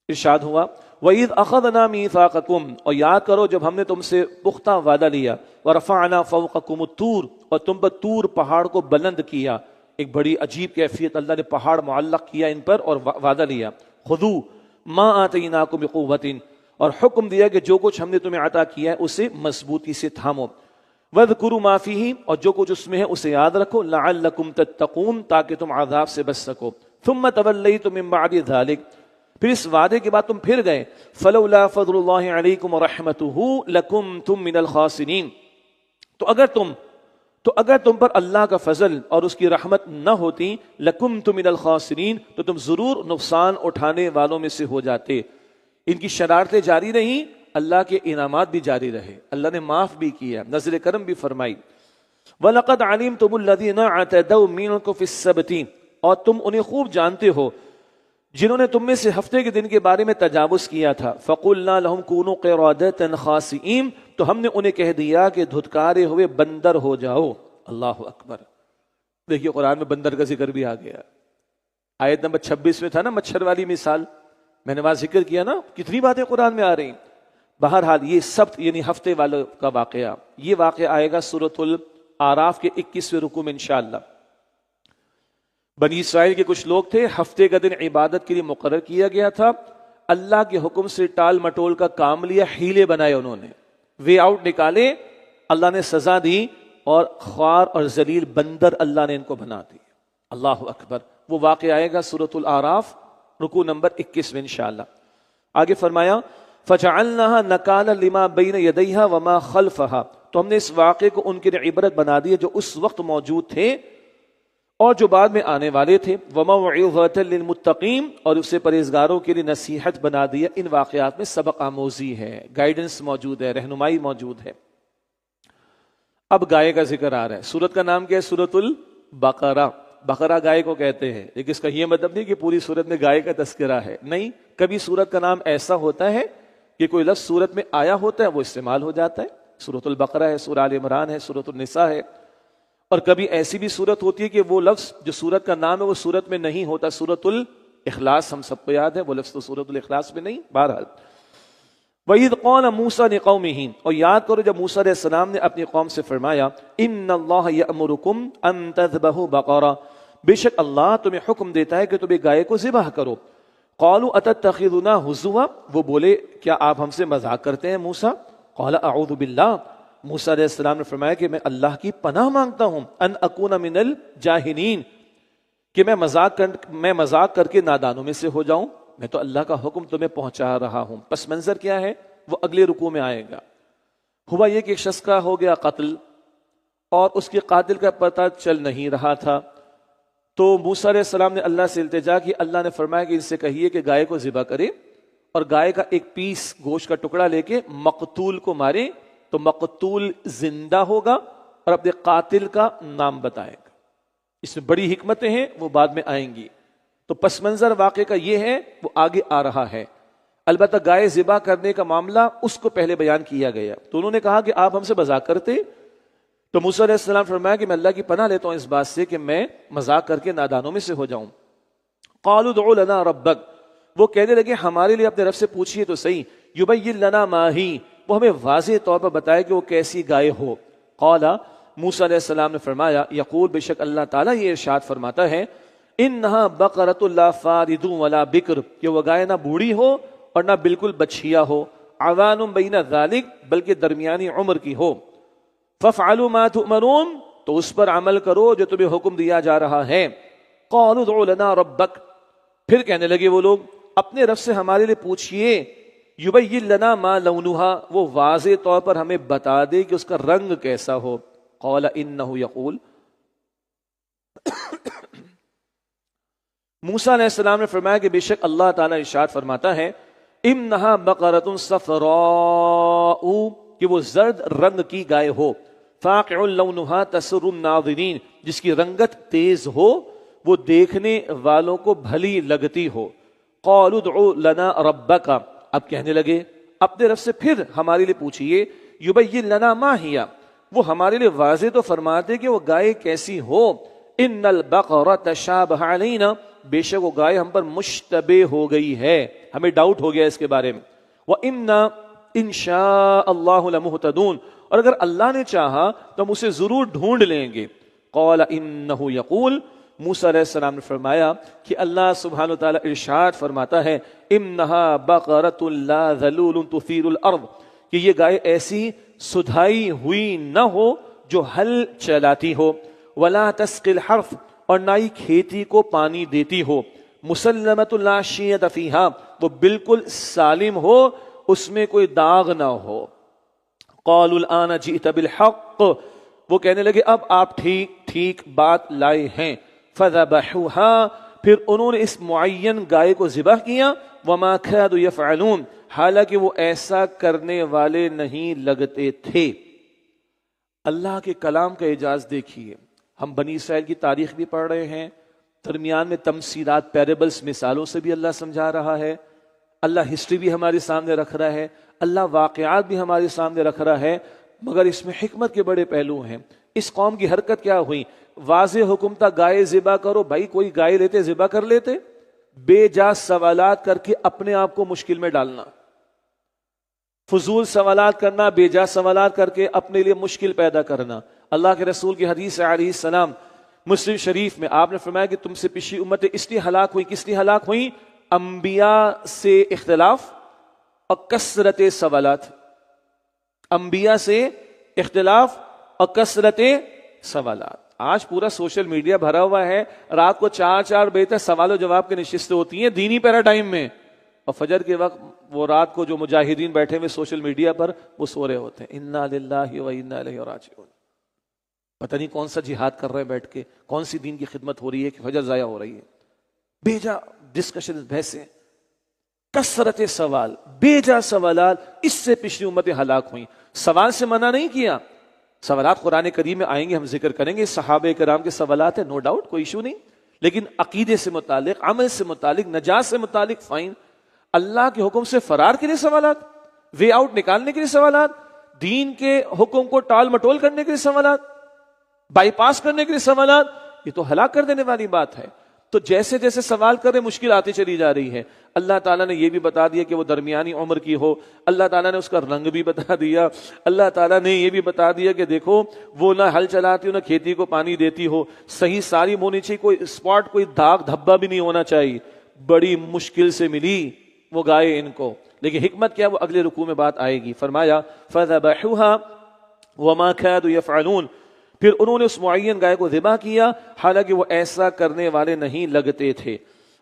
ارشاد ہوا وَإِذْ أَخَذْنَا مِيثَاقَكُمْ, اور یاد کرو جب ہم نے تم سے پختہ وعدہ لیا, وَرَفَعْنَا فَوْقَكُمُ الطُّورَ, اور تم پر طور پہاڑ کو بلند کیا. ایک بڑی عجیب کیفیت, اللہ نے پہاڑ معلق کیا ان پر اور وعدہ لیا. خُذُوا مَا آتَيْنَاكُمْ بِقُوَّةٍ, اور حکم دیا کہ جو کچھ ہم نے تمہیں عطا کیا ہے اسے مضبوطی سے تھامو. وَاذْكُرُوا مَا فِيهِ, اور جو کچھ اس میں ہے اسے یاد رکھو. لَعَلَّكُمْ تَتَّقُونَ, تاکہ تم عذاب سے بچ سکو. ثُمَّ تَوَلَّيْتُم مِّن بَعْدِ ذَلِكَ, پھر اس وعدے کے بعد تم پھر گئے. فَلَوْلَا فَضْلُ اللَّهِ عَلَيْكُمْ وَرَحْمَتُهُ لَكُنتُم مِّنَ الْخَاسِرِينَ, تو اگر تم پر اللہ کا فضل اور اس کی رحمت نہ ہوتی, لَكُنتُم مِّنَ الْخَاسِرِينَ, تو تم ضرور نقصان اٹھانے والوں میں سے ہو جاتے. ان کی شرارتیں جاری رہیں, اللہ کے انعامات بھی جاری رہے, اللہ نے معاف بھی کیا, نظر کرم بھی فرمائی. وَلَقَدْ عَلِمْتُمُ الَّذِينَ اعْتَدَوْا مِنكُمْ فِي السَّبْتِ, اور تم انہیں خوب جانتے ہو جنہوں نے تم میں سے ہفتے کے دن کے بارے میں تجاوز کیا تھا. فَقُلْنَا لَهُمْ كُونُوا قِرَادَةً خَاسِئِينَ, تو ہم نے انہیں کہہ دیا کہ دھتکارے ہوئے بندر ہو جاؤ. اللہ اکبر. دیکھیے قرآن میں بندر کا ذکر بھی آ گیا. آیت نمبر 26 میں تھا نا مچھر والی مثال, میں نے وہاں ذکر کیا نا, کتنی باتیں قرآن میں آ رہی. بہرحال یہ سبت یعنی ہفتے والوں کا واقعہ, یہ واقعہ آئے گا سورۃ الاعراف کے 21ویں رکوع میں انشاءاللہ. بنی اسرائیل کے کچھ لوگ تھے, ہفتے کا دن عبادت کے لیے مقرر کیا گیا تھا, اللہ کے حکم سے ٹال مٹول کا کام لیا, ہیلے بنائے, انہوں نے وے آؤٹ نکالے, اللہ نے سزا دی, اور خوار اور ذلیل بندر اللہ نے ان کو بنا دی. اللہ اکبر. وہ واقعہ آئے گا سورۃ الاعراف رکوع نمبر 21 میں انشاءاللہ. آگے فرمایا فَجَعَلْنَاهَا نَكَالًا لِمَا بَيْنَ يَدَيْهَا وَمَا خَلْفَهَا, تو ہم نے اس واقعے کو ان کے لیے عبرت بنا دی جو اس وقت موجود تھے اور جو بعد میں آنے والے تھے. وَمَوْعِظَةً لِلْمُتَّقِينَ, اور اسے پرہیزگاروں کے لیے نصیحت بنا دیا. ان واقعات میں سبق آموزی ہے, گائیڈنس موجود ہے, رہنمائی موجود ہے. اب گائے کا ذکر آ رہا ہے. سورت کا نام کیا ہے؟ سورت البقرہ. بقرہ گائے کو کہتے ہیں، لیکن اس کا یہ مطلب نہیں کہ پوری سورت میں گائے کا تذکرہ ہے، نہیں. کبھی سورت کا نام ایسا ہوتا ہے کہ کوئی لفظ سورت میں آیا ہوتا ہے وہ استعمال ہو جاتا ہے. سورت البقرہ ہے، سورہ آل عمران ہے، سورت النساء ہے. اور کبھی ایسی بھی سورت ہوتی ہے کہ وہ لفظ جو سورت کا نام ہے وہ سورت میں نہیں ہوتا. سورت الاخلاص ہم سب کو یاد ہے، وہ لفظ تو سورت الاخلاص میں نہیں. بہرحال وَإِذْ قَالَ مُوسَىٰ لِقَوْمِهِ، اور یاد کرو جب موسیٰ علیہ السلام نے اپنی قوم سے فرمایا إِنَّ اللَّهَ يَأْمُرُكُمْ أَن تَذْبَحُوا بَقَرَةً، بے شک اللہ تمہیں حکم دیتا ہے کہ تم ایک گائے کو ذبح کرو. قالوا اتتخذنا ہزوا، وہ بولے کیا آپ ہم سے مذاق کرتے ہیں موسیٰ؟ قال اعوذ باللہ، موسیٰ علیہ السلام نے فرمایا کہ میں اللہ کی پناہ مانگتا ہوں، ان اکون من الجاہلین، کہ میں مذاق کر کے نادانوں میں سے ہو جاؤں. میں تو اللہ کا حکم تمہیں پہنچا رہا ہوں. پس منظر کیا ہے وہ اگلے رکوع میں آئے گا. ہوا یہ کہ ایک شخص کا ہو گیا قتل اور اس کے قاتل کا پتہ چل نہیں رہا تھا. تو موسیٰ علیہ السلام نے اللہ سے التجا کی. اللہ نے فرمایا کہ ان سے کہیے کہ گائے کو ذبح کرے اور گائے کا ایک پیس گوشت کا ٹکڑا لے کے مقتول کو مارے تو مقتول زندہ ہوگا اور اپنے قاتل کا نام بتائے گا. اس میں بڑی حکمتیں ہیں، وہ بعد میں آئیں گی. تو پس منظر واقعے کا یہ ہے، وہ آگے آ رہا ہے. البتہ گائے ذبح کرنے کا معاملہ اس کو پہلے بیان کیا گیا. تو انہوں نے کہا کہ آپ ہم سے مذاق کرتے، تو موسیٰ علیہ السلام فرمایا کہ میں اللہ کی پناہ لیتا ہوں اس بات سے کہ میں مذاق کر کے نادانوں میں سے ہو جاؤں. قالوا ادع لنا ربک، وہ کہنے لگے ہمارے لیے اپنے رب سے پوچھئے تو صحیح. یبین لنا ما ہی، وہ ہمیں واضح طور پر بتائے کہ وہ کیسی گائے ہو. قال، موسیٰ علیہ السلام نے فرمایا یقول، بے شک اللہ تعالیٰ یہ ارشاد فرماتا ہے انہا بقرۃ لا فارض ولا بکر، کہ وہ گائے نہ بوڑھی ہو اور نہ بالکل بچھیا ہو. عوان بین ذالک، بلکہ درمیانی عمر کی ہو. فافعلوا ما تؤمرون، تو اس پر عمل کرو جو تمہیں حکم دیا جا رہا ہے. قالوا ادع لنا ربک، پھر کہنے لگے وہ لوگ اپنے رب سے ہمارے لیے پوچھئے. یبین لنا ما لونہا، وہ واضح طور پر ہمیں بتا دے کہ اس کا رنگ کیسا ہو. قال انہ یقول، موسیٰ علیہ السلام نے فرمایا کہ بے شک اللہ تعالیٰ ارشاد فرماتا ہے انہا بقرۃ صفراء، کہ وہ زرد رنگ کی گائے ہو. فاقع لونہا تسر الناظرین، جس کی رنگت تیز ہو، وہ دیکھنے والوں کو بھلی لگتی ہو. قالوا ادع لنا ربک، اب کہنے لگے اپنے رب سے پھر ہمارے لیے پوچھئے. یبین لنا ما ہی، وہ ہمارے لیے واضح تو فرماتے کہ وہ گائے کیسی ہو. ان البقرہ تشابہ علینا، بے شک وہ گائے ہم پر مشتبہ ہو گئی ہے، ہمیں ڈاؤٹ ہو گیا اس کے بارے میں. وَإِنَّا إِن شَاءَ اللَّهُ لَمُهْتَدُونَ، اور اگر اللہ نے چاہا تو ہم اسے ضرور ڈھونڈ لیں گے. قال انه يقول، موسیٰ علیہ السلام نے فرمایا کہ اللہ سبحانہ وتعالی ارشاد فرماتا ہے انها بقرۃ لا ذلول تثير الارض، کہ یہ گائے ایسی سدھائی ہوئی نہ ہو جو ہل چلاتی ہو. ولا تسقي الحرث، اور نہ ہی کھیتی کو پانی دیتی ہو. مسلمۃ لا شیۃ فیہا، وہ بالکل سالم ہو، اس میں کوئی داغ نہ ہو. قالوا الآن جئت بالحق، وہ کہنے لگے اب آپ ٹھیک بات لائے ہیں. فذبحوها، پھر انہوں نے اس معین گائے کو ذبح کیا. وما كادوا يفعلون، حالانکہ وہ ایسا کرنے والے نہیں لگتے تھے. اللہ کے کلام کا اعجاز دیکھیے. ہم بنی اسرائیل کی تاریخ بھی پڑھ رہے ہیں، درمیان میں تمثیلات، پیربلز، مثالوں سے بھی اللہ سمجھا رہا ہے. اللہ ہسٹری بھی ہمارے سامنے رکھ رہا ہے، اللہ واقعات بھی ہمارے سامنے رکھ رہا ہے، مگر اس میں حکمت کے بڑے پہلو ہیں. اس قوم کی حرکت کیا ہوئی؟ واضح حکم تھا گائے ذبح کرو، بھائی کوئی گائے لیتے ذبح کر لیتے. بے جا سوالات کر کے اپنے آپ کو مشکل میں ڈالنا، فضول سوالات کرنا، بے جا سوالات کر کے اپنے لیے مشکل پیدا کرنا. اللہ کے رسول کی حدیث علیہ السلام مسلم شریف میں آپ نے فرمایا کہ تم سے پچھلی امتیں اس لیے ہلاک ہوئی، کس لیے ہلاک ہوئی؟ انبیاء سے اختلاف اور کثرت سوالات. انبیاء سے اختلاف اور کثرت سوالات. آج پورا سوشل میڈیا بھرا ہوا ہے، رات کو 4 بجے تک سوال و جواب کی نشستیں ہوتی ہیں دینی پیراڈائم میں، اور فجر کے وقت وہ رات کو جو مجاہدین بیٹھے ہوئے سوشل میڈیا پر وہ سو رہے ہوتے ہیں. انا للہ و انا الیہ راجعون. پتہ نہیں کون سا جہاد کر رہے ہیں بیٹھ کے، کون سی دین کی خدمت ہو رہی ہے کہ فجر ضائع ہو رہی ہے. بیجا ڈسکشن، بحثیں، کثرت سوال، بیجا سوالات، اس سے پچھلی امتیں ہلاک ہوئیں. سوال سے منع نہیں کیا، سوالات قرآن کریم میں آئیں گے، ہم ذکر کریں گے، صحابہ کرام کے سوالات ہیں، نو ڈاؤٹ، کوئی ایشو نہیں، لیکن عقیدے سے متعلق، عمل سے متعلق، نجات سے متعلق فائن، اللہ کے حکم سے فرار کے لیے سوالات، وے آؤٹ نکالنے کے لیے سوالات، دین کے حکم کو ٹال مٹول کرنے کے لیے سوالات، بائی پاس کرنے کے لیے سوالات، یہ تو ہلاک کر دینے والی بات ہے۔ تو جیسے جیسے سوال کر رہے مشکل آتی چلی جا رہی ہے۔ اللہ تعالیٰ نے یہ بھی بتا دیا کہ وہ درمیانی عمر کی ہو، اللہ تعالیٰ نے اس کا رنگ بھی بتا دیا، اللہ تعالیٰ نے یہ بھی بتا دیا کہ دیکھو وہ نہ ہل چلاتی ہو نہ کھیتی کو پانی دیتی ہو، صحیح ساری ہونی چاہیے، کوئی اسپاٹ کوئی داغ دھبا بھی نہیں ہونا چاہیے، بڑی مشکل سے ملی وہ گائے ان کو، لیکن حکمت کیا وہ اگلے رکوع میں بات آئے گی۔ فرمایا فَذَبَحُوهَا وَمَا كَادُوا يَفْعَلُونَ، پھر انہوں نے اس معین گائے کو ذبح کیا حالانکہ وہ ایسا کرنے والے نہیں لگتے تھے۔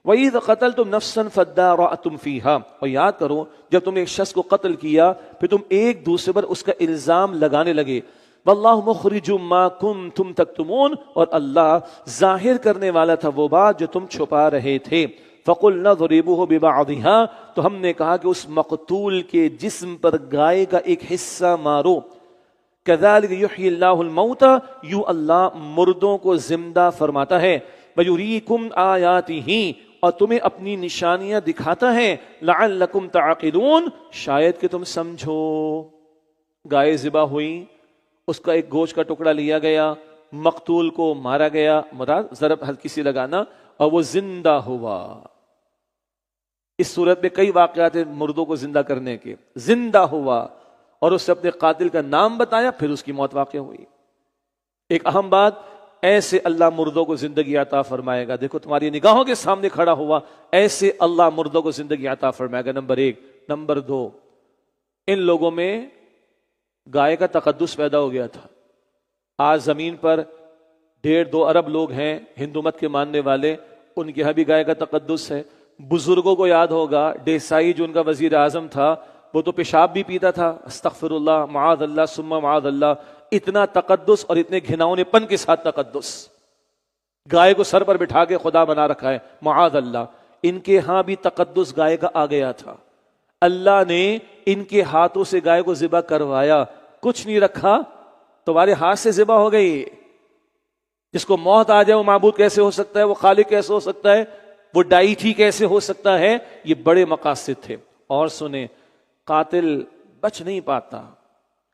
وَإِذْ قَتَلْتُمْ نَفْسًا فَادَّارَأْتُمْ فِيهَا، اور یاد کرو جب تم نے ایک شخص کو قتل کیا پھر تم ایک دوسرے پر اس کا الزام لگانے لگے، وَاللَّهُ مُخْرِجٌ مَا كُنْتُمْ تَكْتُمُونَ، اور اللہ ظاہر کرنے والا تھا وہ بات جو تم چھپا رہے تھے۔ فَقُلْنَا ضْرِبُوهُ بِبَعْضِهَا، تو ہم نے کہا کہ اس مقتول کے جسم پر گائے کا ایک حصہ مارو۔ كَذَلِكَ يُحْيِي اللَّهُ الْمَوْتَى، یوں اللہ مردوں کو زندہ فرماتا ہے۔ وَيُرِيكُمْ آيَاتِهِ، اور تمہیں اپنی نشانیاں دکھاتا ہے، لَعَلَّكُمْ تَعْقِلُونَ، شاید کہ تم سمجھو۔ گائے ذبح ہوئی، اس کا ایک گوشت کا ٹکڑا لیا گیا، مقتول کو مارا گیا، مراد ضرب ہلکی سی لگانا، اور وہ زندہ ہوا۔ اس صورت میں کئی واقعات ہیں مردوں کو زندہ کرنے کے، زندہ ہوا اور اس سے اپنے قاتل کا نام بتایا، پھر اس کی موت واقع ہوئی۔ ایک اہم بات، ایسے اللہ مردوں کو زندگی عطا فرمائے گا، دیکھو تمہاری نگاہوں کے سامنے کھڑا ہوا، ایسے اللہ مردوں کو زندگی عطا فرمائے گا، نمبر ایک۔ نمبر دو، ان لوگوں میں گائے کا تقدس پیدا ہو گیا تھا۔ آج زمین پر 1.5-2 ارب لوگ ہیں ہندو مت کے ماننے والے، ان کے یہاں بھی گائے کا تقدس ہے۔ بزرگوں کو یاد ہوگا ڈیسائی جو ان کا وزیر اعظم تھا، وہ تو پیشاب بھی پیتا تھا، استغفر اللہ، معاذ اللہ ثم معاذ اللہ، اتنا تقدس اور اتنے گھناؤنے پن کے ساتھ تقدس، گائے کو سر پر بٹھا کے خدا بنا رکھا ہے، معاذ اللہ۔ ان کے ہاں بھی تقدس گائے کا آ گیا تھا، اللہ نے ان کے ہاتھوں سے گائے کو ذبح کروایا، کچھ نہیں رکھا، تمہارے ہاتھ سے ذبح ہو گئی۔ جس کو موت آ جائے وہ معبود کیسے ہو سکتا ہے، وہ خالق کیسے ہو سکتا ہے، وہ ڈائٹی کیسے ہو سکتا ہے؟ یہ بڑے مقاصد تھے۔ اور سنیں، قاتل بچ نہیں پاتا،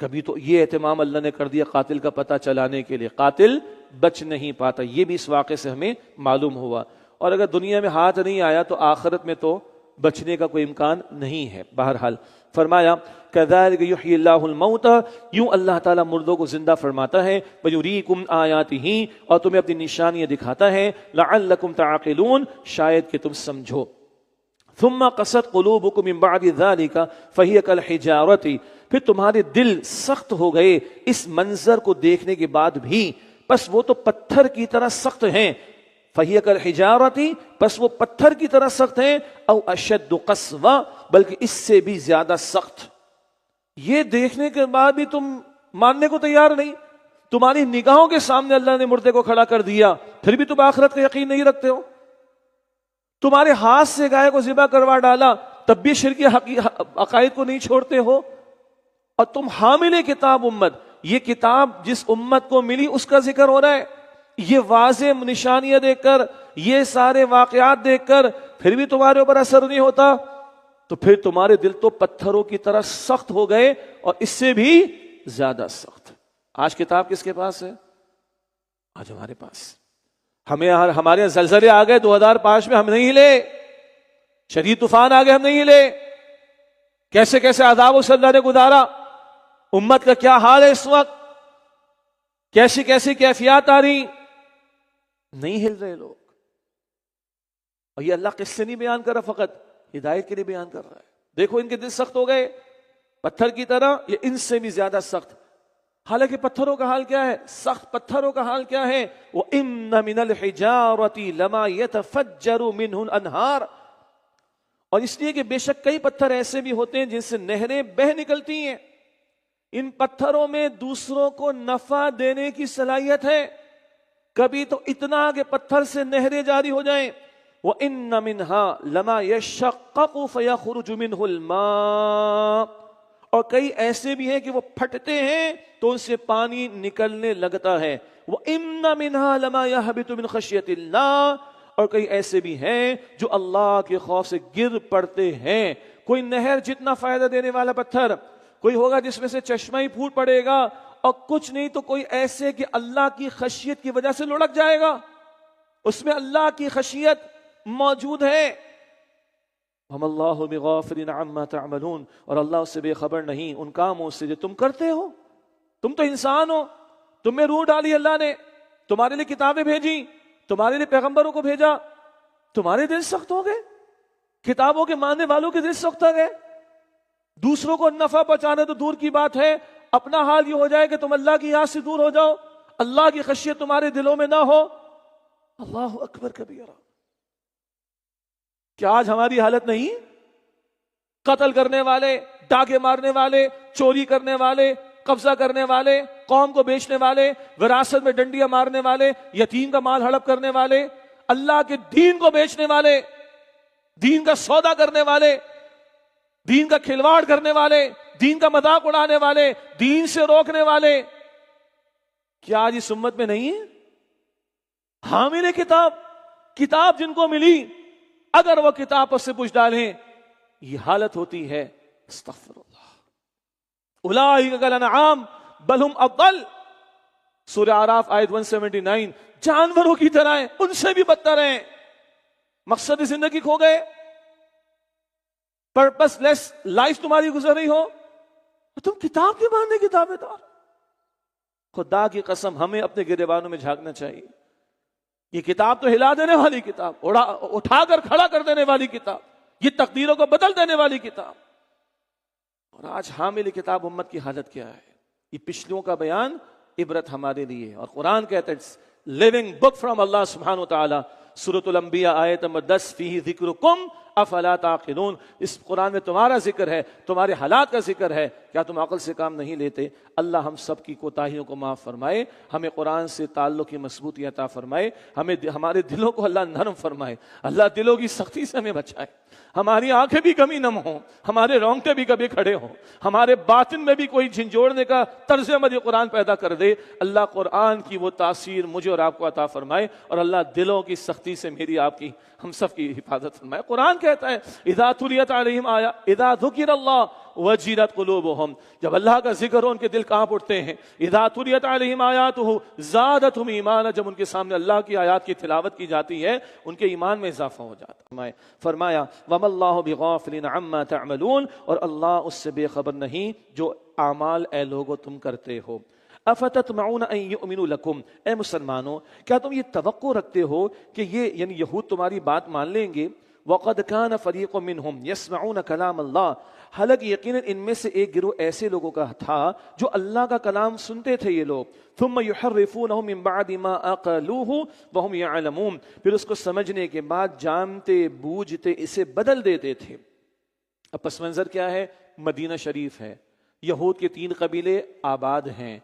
کبھی تو یہ اہتمام اللہ نے کر دیا قاتل کا پتہ چلانے کے لیے، قاتل بچ نہیں پاتا، یہ بھی اس واقعے سے ہمیں معلوم ہوا۔ اور اگر دنیا میں ہاتھ نہیں آیا تو آخرت میں تو بچنے کا کوئی امکان نہیں ہے۔ بہرحال فرمایا كَذَلِكَ يُحْيِي اللَّهُ الْمَوْتَى، یوں اللہ تعالیٰ مردوں کو زندہ فرماتا ہے، وَيُرِيكُمْ آيَاتِهِ، اور تمہیں اپنی نشانیاں دکھاتا ہے، لَعَلَّكُمْ تَعْقِلُونَ، شاید کہ تم سمجھو۔ ثُمَّ قَسَتْ قُلُوبُكُم مِّن بَعْدِ ذَلِكَ فَهِيَ كَالْحِجَارَةِ، پھر تمہارے دل سخت ہو گئے اس منظر کو دیکھنے کے بعد بھی، بس وہ تو پتھر کی طرح سخت ہیں، فَهِيَ كَالْحِجَارَةِ، بس وہ پتھر کی طرح سخت ہیں، او اشد قسوہ، بلکہ اس سے بھی زیادہ سخت۔ یہ دیکھنے کے بعد بھی تم ماننے کو تیار نہیں، تمہاری نگاہوں کے سامنے اللہ نے مردے کو کھڑا کر دیا، پھر بھی تم آخرت کا یقین نہیں رکھتے ہو۔ تمہارے ہاتھ سے گائے کو ذبح کروا ڈالا، تب بھی شرکی عقائد کو نہیں چھوڑتے ہو، اور تم حامل کتاب امت، یہ کتاب جس امت کو ملی اس کا ذکر ہو رہا ہے، یہ واضح نشانیاں دیکھ کر، یہ سارے واقعات دیکھ کر پھر بھی تمہارے اوپر اثر نہیں ہوتا، تو پھر تمہارے دل تو پتھروں کی طرح سخت ہو گئے، اور اس سے بھی زیادہ سخت۔ آج کتاب کس کے پاس ہے؟ آج ہمارے پاس۔ ہمارے یہاں زلزلے آ گئے 2005 میں، ہم نہیں ہلے، شدید طوفان آ گئے، ہم نہیں ہلے، کیسے کیسے عذابوں سے اللہ نے گزارا، امت کا کیا حال ہے اس وقت، کیسی کیسی کیفیات آ رہی، نہیں ہل رہے لوگ۔ اور یہ اللہ قصے نہیں بیان کر رہا، فقط ہدایت کے لیے بیان کر رہا ہے۔ دیکھو ان کے دل سخت ہو گئے پتھر کی طرح، یہ ان سے بھی زیادہ سخت۔ حالانکہ پتھروں کا حال کیا ہے، سخت پتھروں کا حال کیا ہے، وَإِنَّ مِنَ الْحِجَارَةِ لَمَا يَتَفَجَّرُ مِنْهُ الْأَنْهَارُ، اور اس لیے کہ بے شک کئی پتھر ایسے بھی ہوتے ہیں جن سے نہریں بہہ نکلتی ہیں۔ ان پتھروں میں دوسروں کو نفع دینے کی صلاحیت ہے، کبھی تو اتنا کہ پتھر سے نہریں جاری ہو جائیں۔ وَإِنَّ مِنْهَا لَمَا يَشَّقَّقُ فَيَخْرُجُ مِنْهُ الْمَاءُ، اور کئی ایسے بھی ہیں کہ وہ پھٹتے ہیں تو ان سے پانی نکلنے لگتا ہے. وَإِنَّ مِنْهَا لَمَا يَهْبِطُ مِنْ خَشْيَةِ اللَّهِ، اور کئی ایسے بھی ہیں جو اللہ کے خوف سے گر پڑتے ہیں. کوئی نہر جتنا فائدہ دینے والا پتھر، کوئی ہوگا جس میں سے چشمہ ہی پھوٹ پڑے گا، اور کچھ نہیں تو کوئی ایسے کہ اللہ کی خشیت کی وجہ سے لڑک جائے گا، اس میں اللہ کی خشیت موجود ہے. وَمَا اللَّهُ بِغَافِلٍ عَمَّا تَعْمَلُونَ، اور اللہ اس سے بے خبر نہیں ان کاموں سے جو تم کرتے ہو. تم تو انسان ہو، تم میں روح ڈالی اللہ نے، تمہارے لیے کتابیں بھیجی، تمہارے لیے پیغمبروں کو بھیجا، تمہارے دل سخت ہو گئے، کتابوں کے ماننے والوں کے دل سخت ہو گئے. دوسروں کو نفع پہنچانا تو دور کی بات ہے، اپنا حال یہ ہو جائے کہ تم اللہ کی یاد سے دور ہو جاؤ، اللہ کی خشیت تمہارے دلوں میں نہ ہو. اللہ اکبر کبیرہ. کیا آج ہماری حالت نہیں؟ قتل کرنے والے، ڈاکے مارنے والے، چوری کرنے والے، قبضہ کرنے والے، قوم کو بیچنے والے، وراثت میں ڈنڈیاں مارنے والے، یتیم کا مال ہڑپ کرنے والے، اللہ کے دین کو بیچنے والے، دین کا سودا کرنے والے، دین کا کھلواڑ کرنے والے، دین کا مذاق اڑانے والے، دین سے روکنے والے، کیا آج اس امت میں نہیں ہے؟ حامل کتاب، کتاب جن کو ملی، اگر وہ کتاب پر سے پوچھ ڈالیں، یہ حالت ہوتی ہے. استغفر اللہ. اولئک کالانعام بل ہم اضل. سورہ اعراف آیت 179. جانوروں کی طرح ہیں، ان سے بھی بدتر ہیں. مقصد زندگی کھو گئے، پرپس لیس لائف تمہاری گزر رہی ہو، تم کتاب کے ماننے کی دعوے دار. خدا کی قسم ہمیں اپنے گریبانوں میں جھانکنا چاہیے. یہ کتاب تو ہلا دینے والی کتاب، اٹھا کر کھڑا کر دینے والی کتاب، یہ تقدیروں کو بدل دینے والی کتاب. اور آج حامل کتاب امت کی حالت کیا ہے؟ یہ پچھلیوں کا بیان عبرت ہمارے لیے. اور قرآن کہتا ہے لیونگ بک فرام اللہ سبحانہ و تعالی. سورۃ الانبیاء آیت نمبر 10 فیہ ذکرکم افلا تعقلون. اس قرآن میں تمہارا ذکر ہے، تمہارے حالات کا ذکر ہے، کیا تم عقل سے کام نہیں لیتے؟ اللہ ہم سب کی کوتاہیوں کو معاف فرمائے، ہمیں قرآن سے تعلق کی مضبوطی عطا فرمائے، ہمیں ہمارے دلوں کو اللہ نرم فرمائے، اللہ دلوں کی سختی سے ہمیں بچائے، ہماری آنکھیں بھی کمی نم ہوں، ہمارے رونگٹے بھی کبھی کھڑے ہوں، ہمارے باطن میں بھی کوئی جھنجھوڑنے کا طرز عمل قرآن پیدا کر دے. اللہ قرآن کی وہ تاثیر مجھے اور آپ کو عطا فرمائے، اور اللہ دلوں کی سختی سے میری آپ کی ہم سب کی حفاظت فرمائے. قرآن کہتا ہے اذا تلیت علیہم اذا ذکر اللہ وجلت قلوبہم، جب اللہ کا ذکر ہو ان کے دل کانپ اٹھتے ہیں. اذا تلیت علیہم آیاتہ زادتہم ایمانا، جب ان کے سامنے اللہ کی آیات کی تلاوت کی جاتی ہے ان کے ایمان میں اضافہ ہو جاتا ہے. فرمایا وما اللہ بغافل عما تعملون، اور اللہ اس سے بے خبر نہیں جو اعمال اے لوگو تم کرتے ہو. افتطمعون ان یؤمنوا لکم، اے مسلمانوں کیا تم یہ توقع رکھتے ہو کہ یہ یعنی یہود تمہاری بات مان لیں گے؟ وقد کان فریق منہم یسمعون کلام اللہ، حالانکہ یقیناً ان میں سے ایک گروہ ایسے لوگوں کا تھا جو اللہ کا کلام سنتے تھے یہ لوگ. ثم یحرفونہ من بعد ما عقلوہ وہم یعلمون، پھر اس کو سمجھنے کے بعد جانتے بوجھتے اسے بدل دیتے تھے. اب پس منظر کیا ہے؟ مدینہ شریف ہے، یہود کے 3 قبیلے آباد ہیں،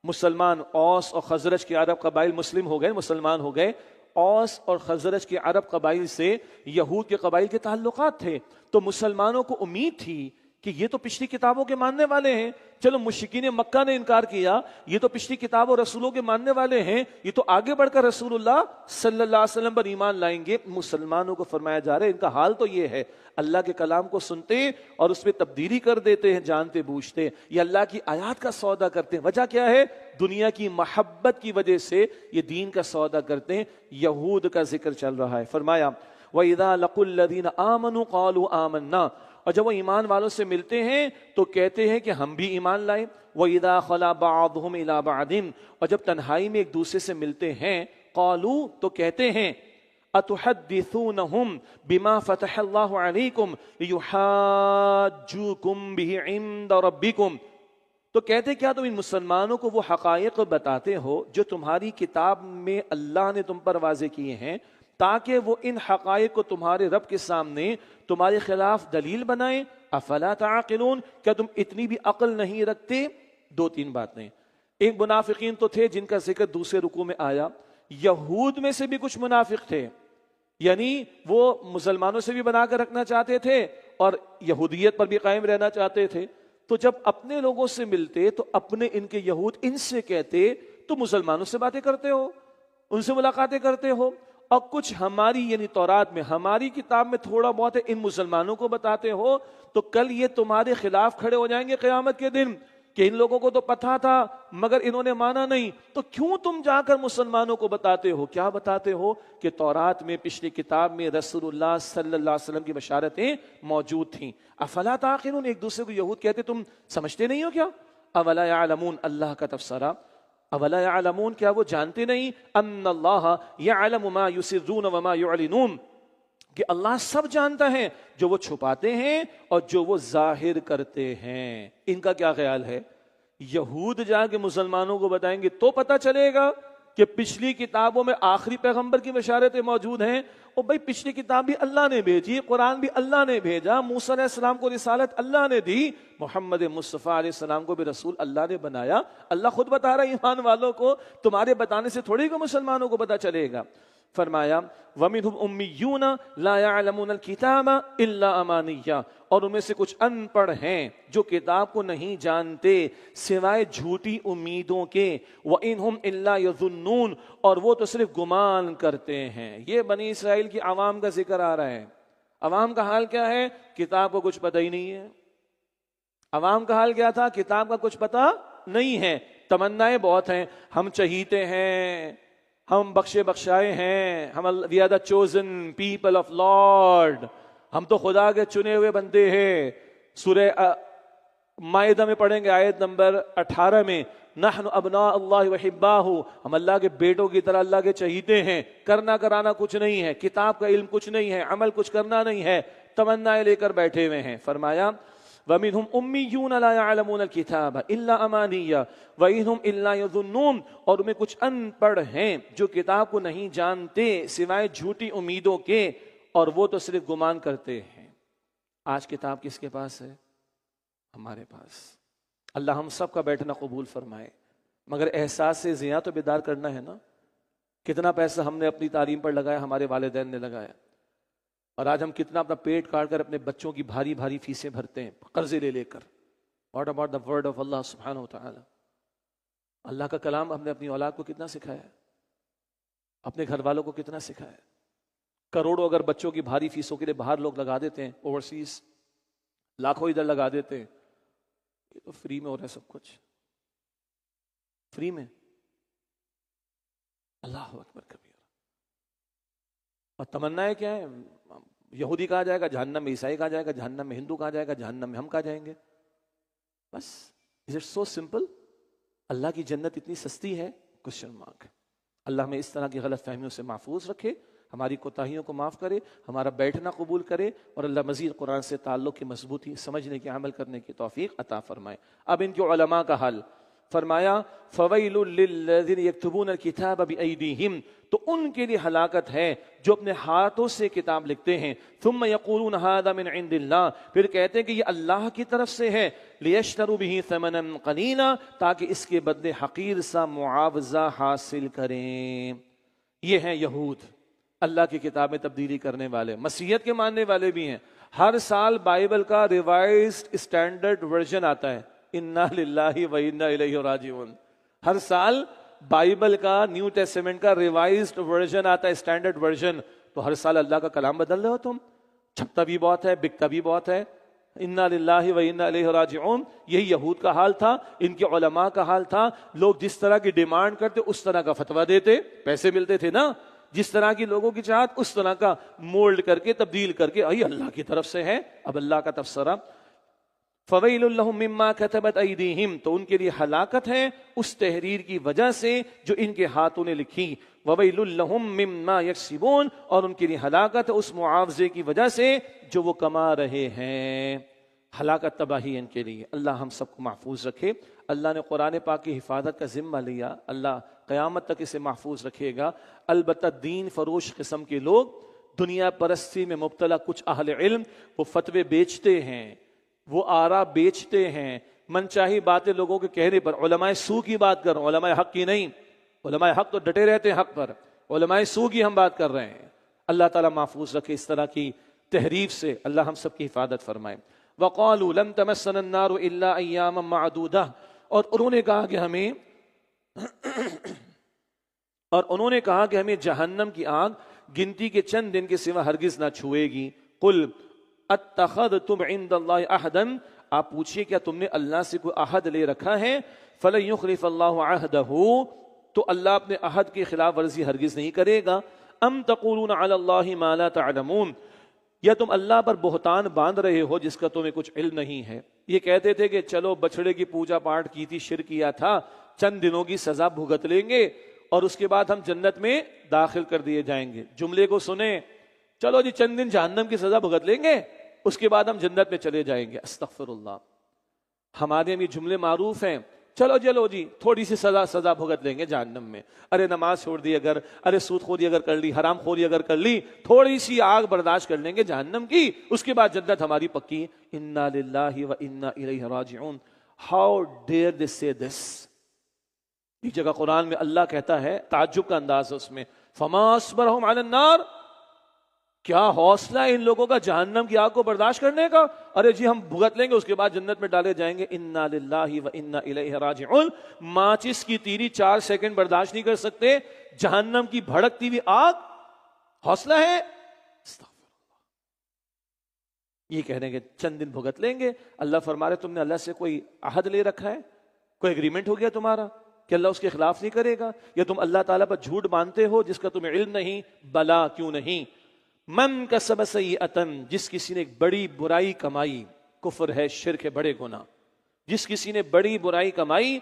مسلمان اوس اور خزرج کے عرب قبائل مسلم ہو گئے، مسلمان ہو گئے. اوس اور خزرج کے عرب قبائل سے یہود کے قبائل کے تعلقات تھے، تو مسلمانوں کو امید تھی کہ یہ تو پچھلی کتابوں کے ماننے والے ہیں. چلو مشرکین مکہ نے انکار کیا، یہ تو پچھلی کتابوں رسولوں کے ماننے والے ہیں، یہ تو آگے بڑھ کر رسول اللہ صلی اللہ علیہ وسلم پر ایمان لائیں گے. مسلمانوں کو فرمایا جا رہا ہے ان کا حال تو یہ ہے، اللہ کے کلام کو سنتے اور اس پہ تبدیلی کر دیتے ہیں جانتے بوجھتے، یہ اللہ کی آیات کا سودا کرتے ہیں. وجہ کیا ہے؟ دنیا کی محبت کی وجہ سے یہ دین کا سودا کرتے ہیں. یہود کا ذکر چل رہا ہے. فرمایا وَإِذَا لَقُوا الَّذِينَ آمَنُوا قَالُوا آمَنَّا، اور جب وہ ایمان والوں سے ملتے ہیں تو کہتے ہیں کہ ہم بھی ایمان لائیں. وَإِذَا خَلَا بَعْضُهُمْ إِلَىٰ بَعْضٍ، اور جب تنہائی میں ایک دوسرے سے ملتے ہیں قالوا تو کہتے ہیں أَتُحَدِّثُونَهُمْ بِمَا فَتَحَ اللَّهُ عَلَيْكُمْ لِيُحَاجُّوكُمْ بِهِ عِندَ رَبِّكُمْ، تو کہتے کیا تم ان مسلمانوں کو وہ حقائق بتاتے ہو جو تمہاری کتاب میں اللہ نے تم پر واضح کیے ہیں، تاکہ وہ ان حقائق کو تمہارے رب کے سامنے تمہارے خلاف دلیل بنائیں. افلا تعقلون، کیا تم اتنی بھی عقل نہیں رکھتے؟ 2-3 باتیں. ایک منافقین تو تھے جن کا ذکر دوسرے رکوع میں آیا. یہود میں سے بھی کچھ منافق تھے، یعنی وہ مسلمانوں سے بھی بنا کر رکھنا چاہتے تھے اور یہودیت پر بھی قائم رہنا چاہتے تھے. تو جب اپنے لوگوں سے ملتے تو اپنے ان کے یہود ان سے کہتے تو مسلمانوں سے باتیں کرتے ہو، ان سے ملاقاتیں کرتے ہو، اور کچھ ہماری یعنی تورات میں ہماری کتاب میں تھوڑا بہت ہے ان مسلمانوں کو بتاتے ہو، تو کل یہ تمہارے خلاف کھڑے ہو جائیں گے قیامت کے دن کہ ان لوگوں کو تو پتہ تھا مگر انہوں نے مانا نہیں، تو کیوں تم جا کر مسلمانوں کو بتاتے ہو؟ کیا بتاتے ہو؟ کہ تورات میں پچھلی کتاب میں رسول اللہ صلی اللہ علیہ وسلم کی بشارتیں موجود تھیں۔ افلا تعقلون، ایک دوسرے کو یہود کہتے تم سمجھتے نہیں ہو کیا؟ اولا یعلمون، اللہ کا تفسیرہ، اولا یعلمون، کیا وہ جانتے نہیں؟ ان اللہ یعلم ما یسرون وما یعلنون، کہ اللہ سب جانتا ہے جو وہ چھپاتے ہیں اور جو وہ ظاہر کرتے ہیں۔ ان کا کیا خیال ہے؟ یہود جا کے مسلمانوں کو بتائیں گے تو پتہ چلے گا کہ پچھلی کتابوں میں آخری پیغمبر کی بشارتیں موجود ہیں۔ اور بھائی پچھلی کتاب بھی اللہ نے بھیجی، قرآن بھی اللہ نے بھیجا، موسیٰ علیہ السلام کو رسالت اللہ نے دی، محمد مصطفیٰ علیہ السلام کو بھی رسول اللہ نے بنایا۔ اللہ خود بتا رہا ہے ایمان والوں کو، تمہارے بتانے سے تھوڑی کو مسلمانوں کو پتہ چلے گا۔ فرمایا وَمِنْهُمْ أُمِّيُّونَ لَا يَعْلَمُونَ الْكِتَابَ إِلَّا أَمَانِيًّا، اور ان میں سے کچھ ان پڑھ ہیں جو کتاب کو نہیں جانتے سوائے جھوٹی امیدوں کے، وَإِنْهُمْ إِلَّا يَظُنُّونَ، اور وہ تو صرف گمان کرتے ہیں۔ یہ بنی اسرائیل کی عوام کا ذکر آ رہا ہے۔ عوام کا حال کیا ہے؟ کتاب کو کچھ پتہ ہی نہیں ہے۔ عوام کا حال کیا تھا؟ کتاب کا کچھ پتہ نہیں ہے، تمنائیں بہت ہیں، ہم چہیتے ہیں، ہم بخشے بخشائے ہیں، ہم we are the chosen people of Lord, ہم تو خدا کے چنے ہوئے بندے ہیں۔ سورہ مائدہ میں پڑھیں گے آیت نمبر 18 میں، نحن ابناء اللہ وحباہ، ہم اللہ کے بیٹوں کی طرح اللہ کے چہیتے ہیں، کرنا کرانا کچھ نہیں ہے، کتاب کا علم کچھ نہیں ہے، عمل کچھ کرنا نہیں ہے، تمنائیں لے کر بیٹھے ہوئے ہیں۔ فرمایا وَمِنْهُمْ أُمِّيُّونَ لَا يَعْلَمُونَ الْكِتَابَ إِلَّا أَمَانِيًّا وَإِنْهُمْ إِلَّا يَظُنُّونَ، اور ان میں کچھ ان پڑھ ہیں جو کتاب کو نہیں جانتے سوائے جھوٹی امیدوں کے، اور وہ تو صرف گمان کرتے ہیں۔ آج کتاب کس کے پاس ہے؟ ہمارے پاس۔ اللہ ہم سب کا بیٹھنا قبول فرمائے، مگر احساس سے زیاں تو بیدار کرنا ہے نا۔ کتنا پیسہ ہم نے اپنی تعلیم پر لگایا، ہمارے والدین نے لگایا، اور آج ہم کتنا اپنا پیٹ کاٹ کر اپنے بچوں کی بھاری بھاری فیسیں بھرتے ہیں قرضے لے لے کر۔ What about the word of اللہ سبحانہ وتعالی؟ اللہ کا کلام ہم نے اپنی اولاد کو کتنا سکھایا ہے، اپنے گھر والوں کو کتنا سکھایا ہے؟ کروڑوں اگر بچوں کی بھاری فیسوں کے لیے باہر لوگ لگا دیتے ہیں، اوورسیز لاکھوں ادھر لگا دیتے ہیں، یہ تو فری میں ہو رہا ہے، سب کچھ فری میں۔ اللہ اکبر کبیر۔ اور تمنا کیا ہے؟ یہودی کہا جائے گا جہنم میں، عیسائی کہا جائے گا جہنم میں، ہندو کہا جائے گا جہنم میں، ہم کہاں جائیں گے؟ بس از اٹ سو سمپل؟ اللہ کی جنت اتنی سستی ہے؟ Question mark. اللہ ہمیں اس طرح کی غلط فہمیوں سے محفوظ رکھے، ہماری کوتاہیوں کو معاف کرے، ہمارا بیٹھنا قبول کرے، اور اللہ مزید قرآن سے تعلق کی مضبوطی، سمجھنے کی، عمل کرنے کی توفیق عطا فرمائے۔ اب ان کے علماء کا حل فرمایا فَوَيْلٌ لِّلَّذِينَ يَكْتُبُونَ الْكِتَابَ بِأَيْدِيهِمْ، تو ان کے لیے ہلاکت ہے جو اپنے ہاتھوں سے کتاب لکھتے ہیں، ثُمَّ يَقُولُونَ هَذَا مِنْ عِنْدِ اللَّهِ، پھر کہتے ہیں کہ یہ اللہ کی طرف سے ہے، لِيَشْتَرُوا بِهِ ثَمَنًا قَلِيلًا، تاکہ اس کے بدلے حقیر سا معاوضہ حاصل کریں۔ یہ ہیں یہود، اللہ کی کتاب میں تبدیلی کرنے والے، مسیحیت کے ماننے والے بھی ہیں۔ ہر سال بائبل کا ریوائزڈ اسٹینڈرڈ ورژن آتا ہے، انا للہ و انا الیہ راجعون۔ ہر سال بائبل کا، نیو ٹیسٹمنٹ کا ریوائزڈ ورژن آتا ہے، اسٹینڈرڈ ورژن۔ تو ہر سال اللہ کا کلام بدل رہے ہو تم، چھپتا بھی بہت ہے، بکتا بھی بہت ہے۔ انا للہ و انا الیہ راجعون، یہی یہود کا حال تھا، ان کے علماء کا حال تھا۔ لوگ جس طرح کی ڈیمانڈ کرتے اس طرح کا فتویٰ دیتے، پیسے ملتے تھے نا، جس طرح کی لوگوں کی چاہت اس طرح کا مولڈ کر کے، تبدیل کر کے، اللہ کی طرف سے ہے۔ اب اللہ کا تفسیرہ فَوَيْلٌ لَّهُم مِّمَّا كَتَبَتْ أَيْدِيهِمْ، تو ان کے لیے ہلاکت ہے اس تحریر کی وجہ سے جو ان کے ہاتھوں نے لکھی، وَوَيْلٌ لَّهُم مِّمَّا يَكْسِبُونَ، اور ان کے لیے ہلاکت ہے اس معاوضے کی وجہ سے جو وہ کما رہے ہیں۔ ہلاکت، تباہی ان کے لیے۔ اللہ ہم سب کو محفوظ رکھے۔ اللہ نے قرآن پاک کی حفاظت کا ذمہ لیا، اللہ قیامت تک اسے محفوظ رکھے گا۔ البتہ دین فروش قسم کے لوگ، دنیا پرستی میں مبتلا کچھ اہل علم، وہ فتوے بیچتے ہیں، وہ آراء بیچتے ہیں، من چاہی باتیں لوگوں کے کہنے پر۔ علماء سو کی بات کر رہا ہوں، علماء حق کی نہیں۔ علماء حق تو ڈٹے رہتے ہیں حق پر، علماء سو کی ہم بات کر رہے ہیں۔ اللہ تعالیٰ محفوظ رکھے اس طرح کی تحریف سے، اللہ ہم سب کی حفاظت فرمائے۔ وقالوا لن تمسنا النار الا ایاما معدودہ، اور انہوں نے کہا کہ ہمیں جہنم کی آگ گنتی کے چند دن کے سوا ہرگز نہ چھوئے گی۔ قل اتخذتم عند اللہ عہدا، آپ پوچھئے کیا تم نے اللہ سے کوئی عہد لے رکھا ہے؟ فلن یخلف اللہ عہدہ، تو اللہ اپنے عہد کی خلاف ورزی ہرگز نہیں کرے گا۔ ام تقولون علی اللہ ما لا تعلمون، یا تم اللہ پر بہتان باندھ رہے ہو جس کا تمہیں کچھ علم نہیں ہے۔ یہ کہتے تھے کہ چلو بچڑے کی پوجا پاٹ کی تھی، شرک کیا تھا، چند دنوں کی سزا بھگت لیں گے اور اس کے بعد ہم جنت میں داخل کر دیے جائیں گے۔ جملے کو سنیں، چلو جی چند دن جہنم کی سزا بھگت لیں گے، اس کے بعد ہم جنت میں چلے جائیں گے۔ استغفر اللہ، ہمارے میں جملے معروف ہیں، چلو جی تھوڑی سی سزا بھگت لیں گے جہنم میں، ارے نماز چھوڑ دی اگر، ارے سود خوری اگر کر لی، حرام خوری اگر کر لی، تھوڑی سی آگ برداشت کر لیں گے جہنم کی، اس کے بعد جنت ہماری پکی۔ انا للہ و انا الیہ راجعون۔ ہاؤ ڈیئر دے سے دس۔ ایک جگہ قرآن میں اللہ کہتا ہے، تعجب کا انداز ہے اس میں، فما اصبرہم علی النار، کیا حوصلہ ان لوگوں کا جہنم کی آگ کو برداشت کرنے کا، ارے جی ہم بھگت لیں گے اس کے بعد جنت میں ڈالے جائیں گے۔ انا للہ و انا الیہ راجعون۔ ماچس کی تیری 4 سیکنڈ برداشت نہیں کر سکتے، جہنم کی بھڑکتی ہوئی آگ حوصلہ ہے؟ یہ کہہ رہے ہیں کہ چند دن بھگت لیں گے۔ اللہ فرما رہے تم نے اللہ سے کوئی عہد لے رکھا ہے، کوئی اگریمنٹ ہو گیا تمہارا کہ اللہ اس کے خلاف نہیں کرے گا، یا تم اللہ تعالیٰ پر جھوٹ باندھتے ہو جس کا تمہیں علم نہیں؟ بلا، کیوں نہیں۔ من کسب سیئۃ، جس کسی نے ایک بڑی برائی کمائی، کفر ہے، شرک ہے، بڑے گناہ، جس کسی نے بڑی برائی کمائی،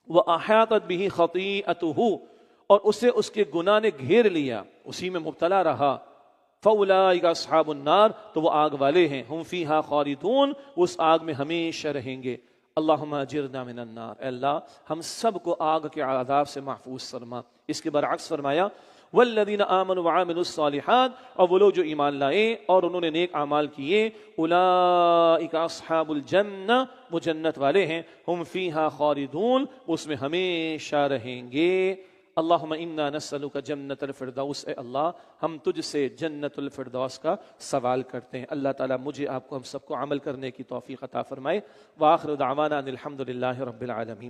وَأَحَاطَتْ بِهِ خَطِيئَتُهُ، اور اسے اس کے گناہ نے گھیر لیا، اسی میں مبتلا رہا، فَأُولَٰئِكَ أَصْحَابُ النَّارِ، تو وہ آگ والے ہیں، ہم فیہا خالدون، اس آگ میں ہمیشہ رہیں گے۔ اللہم اجرنا من النار، اے اللہ ہم سب کو آگ کے عذاب سے محفوظ فرما۔ اس کے برعکس فرمایا والذین آمنوا وعملوا الصالحات، اور وہ لوگ جو ایمان لائے اور انہوں نے نیک اعمال کیے، اولئک اصحاب الجنہ، وہ جنت والے ہیں، ہم فیہا خالدون، اس میں ہمیشہ رہیں گے۔ اللہم انا نسألک جنت الفردوس، اے اللہ ہم تجھ سے جنت الفردوس کا سوال کرتے ہیں۔ اللہ تعالیٰ مجھے آپ کو ہم سب کو عمل کرنے کی توفیق عطا فرمائے۔ وآخر دعوانا ان الحمد للہ رب العالمین۔